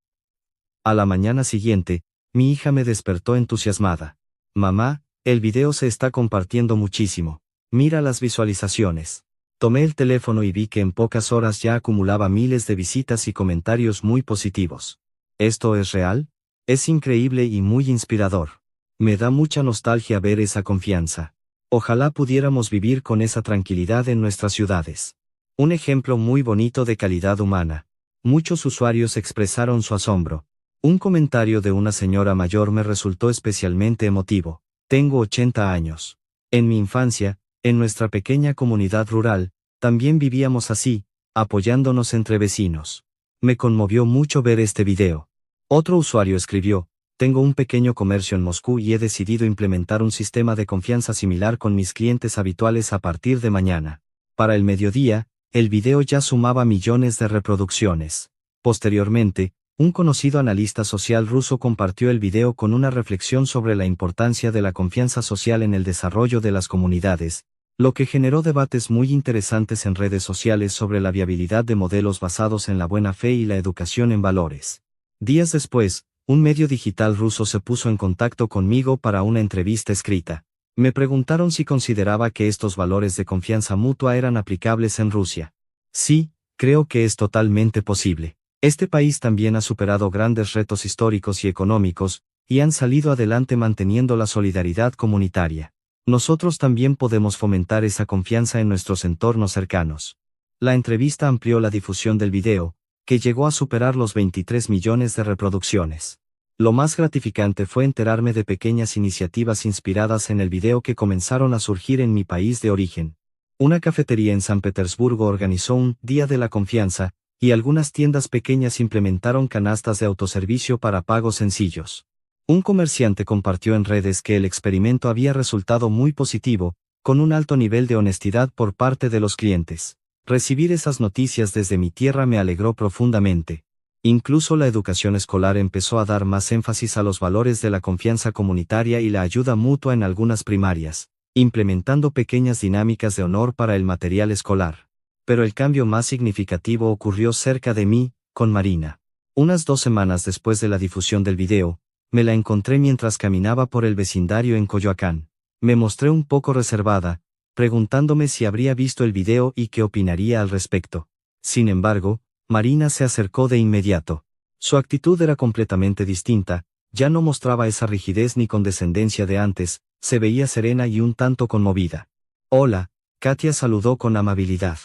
A la mañana siguiente, mi hija me despertó entusiasmada. Mamá, el video se está compartiendo muchísimo. Mira las visualizaciones. Tomé el teléfono y vi que en pocas horas ya acumulaba miles de visitas y comentarios muy positivos. ¿Esto es real? Es increíble y muy inspirador. Me da mucha nostalgia ver esa confianza. Ojalá pudiéramos vivir con esa tranquilidad en nuestras ciudades. Un ejemplo muy bonito de calidad humana. Muchos usuarios expresaron su asombro. Un comentario de una señora mayor me resultó especialmente emotivo. Tengo 80 años. En mi infancia, en nuestra pequeña comunidad rural, también vivíamos así, apoyándonos entre vecinos. Me conmovió mucho ver este video. Otro usuario escribió, tengo un pequeño comercio en Moscú y he decidido implementar un sistema de confianza similar con mis clientes habituales a partir de mañana. Para el mediodía, el video ya sumaba millones de reproducciones. Posteriormente, un conocido analista social ruso compartió el video con una reflexión sobre la importancia de la confianza social en el desarrollo de las comunidades, lo que generó debates muy interesantes en redes sociales sobre la viabilidad de modelos basados en la buena fe y la educación en valores. Días después, un medio digital ruso se puso en contacto conmigo para una entrevista escrita. Me preguntaron si consideraba que estos valores de confianza mutua eran aplicables en Rusia. Sí, creo que es totalmente posible. Este país también ha superado grandes retos históricos y económicos, y han salido adelante manteniendo la solidaridad comunitaria. Nosotros también podemos fomentar esa confianza en nuestros entornos cercanos. La entrevista amplió la difusión del video, que llegó a superar los 23 millones de reproducciones. Lo más gratificante fue enterarme de pequeñas iniciativas inspiradas en el video que comenzaron a surgir en mi país de origen. Una cafetería en San Petersburgo organizó un Día de la Confianza, y algunas tiendas pequeñas implementaron canastas de autoservicio para pagos sencillos. Un comerciante compartió en redes que el experimento había resultado muy positivo, con un alto nivel de honestidad por parte de los clientes. Recibir esas noticias desde mi tierra me alegró profundamente. Incluso la educación escolar empezó a dar más énfasis a los valores de la confianza comunitaria y la ayuda mutua en algunas primarias, implementando pequeñas dinámicas de honor para el material escolar. Pero el cambio más significativo ocurrió cerca de mí, con Marina. Unas 2 semanas después de la difusión del video, me la encontré mientras caminaba por el vecindario en Coyoacán. Me mostré un poco reservada, preguntándome si habría visto el video y qué opinaría al respecto. Sin embargo, Marina se acercó de inmediato. Su actitud era completamente distinta, ya no mostraba esa rigidez ni condescendencia de antes, se veía serena y un tanto conmovida. Hola, Katia saludó con amabilidad.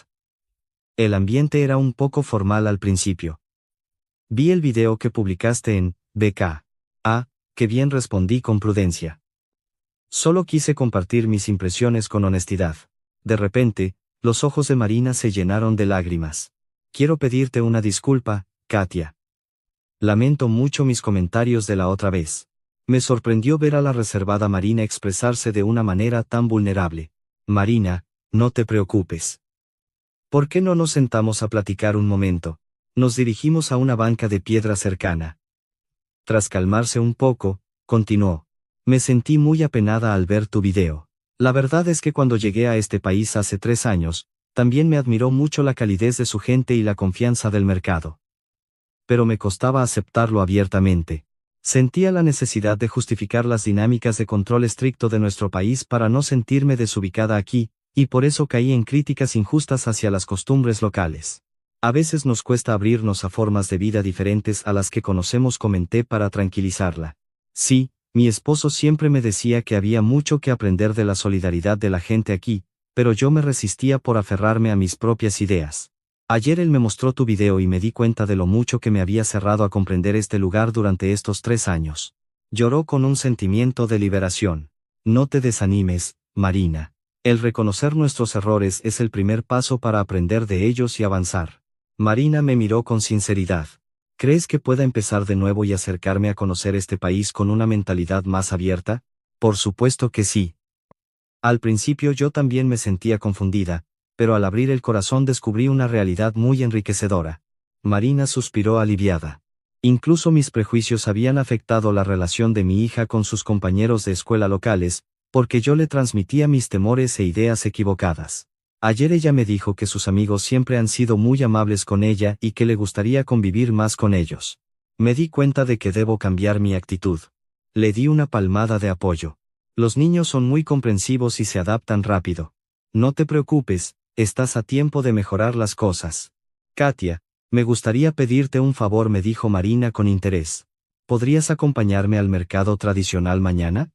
El ambiente era un poco formal al principio. Vi el video que publicaste en VK. Ah, qué bien, respondí con prudencia. Solo quise compartir mis impresiones con honestidad. De repente, los ojos de Marina se llenaron de lágrimas. Quiero pedirte una disculpa, Katia. Lamento mucho mis comentarios de la otra vez. Me sorprendió ver a la reservada Marina expresarse de una manera tan vulnerable. Marina, no te preocupes. ¿Por qué no nos sentamos a platicar un momento? Nos dirigimos a una banca de piedra cercana. Tras calmarse un poco, continuó. Me sentí muy apenada al ver tu video. La verdad es que cuando llegué a este país hace 3 años, también me admiró mucho la calidez de su gente y la confianza del mercado. Pero me costaba aceptarlo abiertamente. Sentía la necesidad de justificar las dinámicas de control estricto de nuestro país para no sentirme desubicada aquí, y por eso caí en críticas injustas hacia las costumbres locales. A veces nos cuesta abrirnos a formas de vida diferentes a las que conocemos, comenté para tranquilizarla. Sí, Mi esposo siempre me decía que había mucho que aprender de la solidaridad de la gente aquí, pero yo me resistía por aferrarme a mis propias ideas. Ayer él me mostró tu video y me di cuenta de lo mucho que me había cerrado a comprender este lugar durante estos 3 años. Lloró con un sentimiento de liberación. No te desanimes, Marina. El reconocer nuestros errores es el primer paso para aprender de ellos y avanzar. Marina me miró con sinceridad. ¿Crees que pueda empezar de nuevo y acercarme a conocer este país con una mentalidad más abierta? Por supuesto que sí. Al principio yo también me sentía confundida, pero al abrir el corazón descubrí una realidad muy enriquecedora. Marina suspiró aliviada. Incluso mis prejuicios habían afectado la relación de mi hija con sus compañeros de escuela locales, porque yo le transmitía mis temores e ideas equivocadas. Ayer ella me dijo que sus amigos siempre han sido muy amables con ella y que le gustaría convivir más con ellos. Me di cuenta de que debo cambiar mi actitud. Le di una palmada de apoyo. Los niños son muy comprensivos y se adaptan rápido. No te preocupes, estás a tiempo de mejorar las cosas. Katia, me gustaría pedirte un favor, me dijo Marina con interés. ¿Podrías acompañarme al mercado tradicional mañana?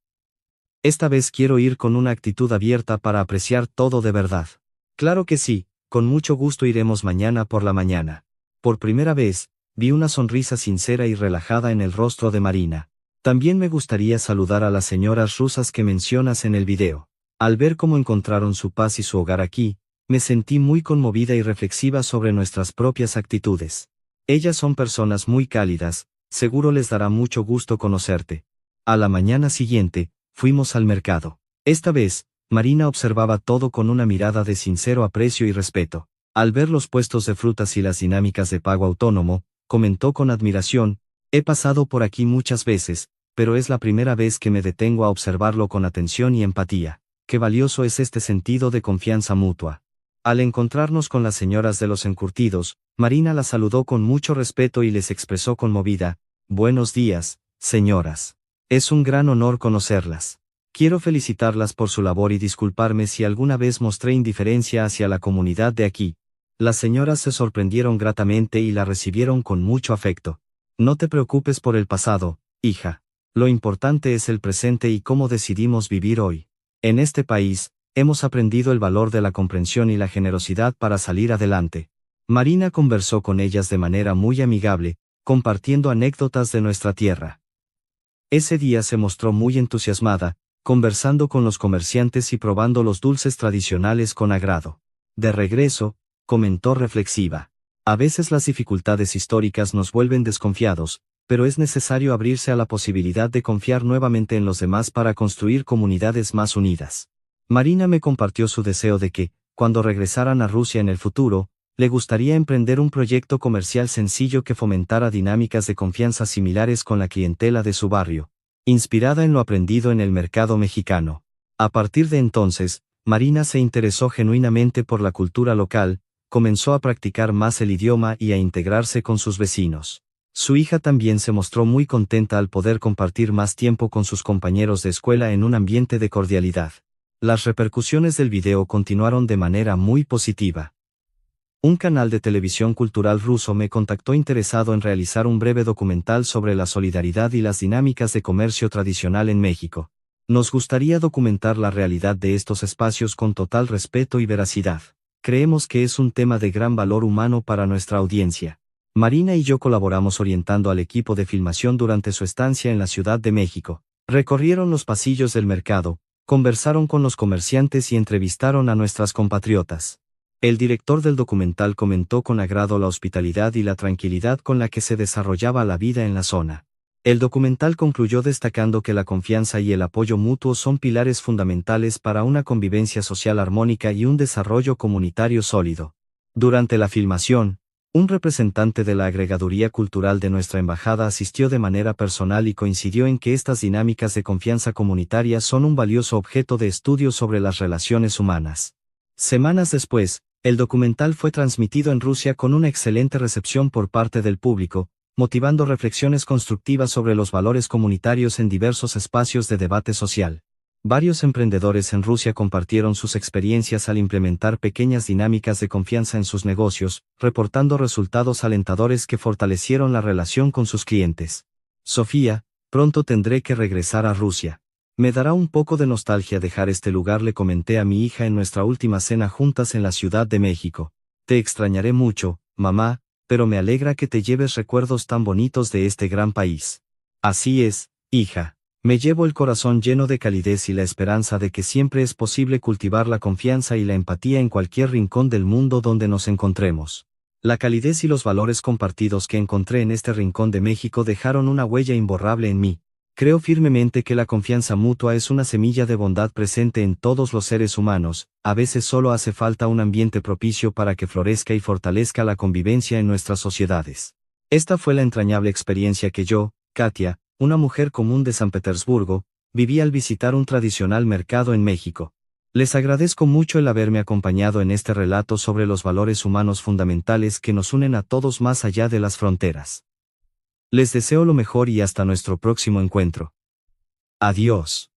Esta vez quiero ir con una actitud abierta para apreciar todo de verdad. Claro que sí, con mucho gusto iremos mañana por la mañana. Por primera vez, vi una sonrisa sincera y relajada en el rostro de Marina. También me gustaría saludar a las señoras rusas que mencionas en el video. Al ver cómo encontraron su paz y su hogar aquí, me sentí muy conmovida y reflexiva sobre nuestras propias actitudes. Ellas son personas muy cálidas, seguro les dará mucho gusto conocerte. A la mañana siguiente, fuimos al mercado. Esta vez, Marina observaba todo con una mirada de sincero aprecio y respeto. Al ver los puestos de frutas y las dinámicas de pago autónomo, comentó con admiración: he pasado por aquí muchas veces, pero es la primera vez que me detengo a observarlo con atención y empatía. Qué valioso es este sentido de confianza mutua. Al encontrarnos con las señoras de los encurtidos, Marina las saludó con mucho respeto y les expresó conmovida: buenos días, señoras. Es un gran honor conocerlas. Quiero felicitarlas por su labor y disculparme si alguna vez mostré indiferencia hacia la comunidad de aquí. Las señoras se sorprendieron gratamente y la recibieron con mucho afecto. No te preocupes por el pasado, hija. Lo importante es el presente y cómo decidimos vivir hoy. En este país, hemos aprendido el valor de la comprensión y la generosidad para salir adelante. Marina conversó con ellas de manera muy amigable, compartiendo anécdotas de nuestra tierra. Ese día se mostró muy entusiasmada, conversando con los comerciantes y probando los dulces tradicionales con agrado. De regreso, comentó reflexiva: a veces las dificultades históricas nos vuelven desconfiados, pero es necesario abrirse a la posibilidad de confiar nuevamente en los demás para construir comunidades más unidas. Marina me compartió su deseo de que, cuando regresaran a Rusia en el futuro, le gustaría emprender un proyecto comercial sencillo que fomentara dinámicas de confianza similares con la clientela de su barrio, inspirada en lo aprendido en el mercado mexicano. A partir de entonces, Marina se interesó genuinamente por la cultura local, comenzó a practicar más el idioma y a integrarse con sus vecinos. Su hija también se mostró muy contenta al poder compartir más tiempo con sus compañeros de escuela en un ambiente de cordialidad. Las repercusiones del video continuaron de manera muy positiva. Un canal de televisión cultural ruso me contactó interesado en realizar un breve documental sobre la solidaridad y las dinámicas de comercio tradicional en México. Nos gustaría documentar la realidad de estos espacios con total respeto y veracidad. Creemos que es un tema de gran valor humano para nuestra audiencia. Marina y yo colaboramos orientando al equipo de filmación durante su estancia en la Ciudad de México. Recorrieron los pasillos del mercado, conversaron con los comerciantes y entrevistaron a nuestras compatriotas. El director del documental comentó con agrado la hospitalidad y la tranquilidad con la que se desarrollaba la vida en la zona. El documental concluyó destacando que la confianza y el apoyo mutuo son pilares fundamentales para una convivencia social armónica y un desarrollo comunitario sólido. Durante la filmación, un representante de la agregaduría cultural de nuestra embajada asistió de manera personal y coincidió en que estas dinámicas de confianza comunitaria son un valioso objeto de estudio sobre las relaciones humanas. Semanas después, el documental fue transmitido en Rusia con una excelente recepción por parte del público, motivando reflexiones constructivas sobre los valores comunitarios en diversos espacios de debate social. Varios emprendedores en Rusia compartieron sus experiencias al implementar pequeñas dinámicas de confianza en sus negocios, reportando resultados alentadores que fortalecieron la relación con sus clientes. Sofía, Pronto tendré que regresar a Rusia. Me dará un poco de nostalgia dejar este lugar, le comenté a mi hija en nuestra última cena juntas en la Ciudad de México. Te extrañaré mucho, mamá, pero me alegra que te lleves recuerdos tan bonitos de este gran país. Así es, hija. Me llevo el corazón lleno de calidez y la esperanza de que siempre es posible cultivar la confianza y la empatía en cualquier rincón del mundo donde nos encontremos. La calidez y los valores compartidos que encontré en este rincón de México dejaron una huella imborrable en mí. Creo firmemente que la confianza mutua es una semilla de bondad presente en todos los seres humanos. A veces solo hace falta un ambiente propicio para que florezca y fortalezca la convivencia en nuestras sociedades. Esta fue la entrañable experiencia que yo, Katia, una mujer común de San Petersburgo, viví al visitar un tradicional mercado en México. Les agradezco mucho el haberme acompañado en este relato sobre los valores humanos fundamentales que nos unen a todos más allá de las fronteras. Les deseo lo mejor y hasta nuestro próximo encuentro. Adiós.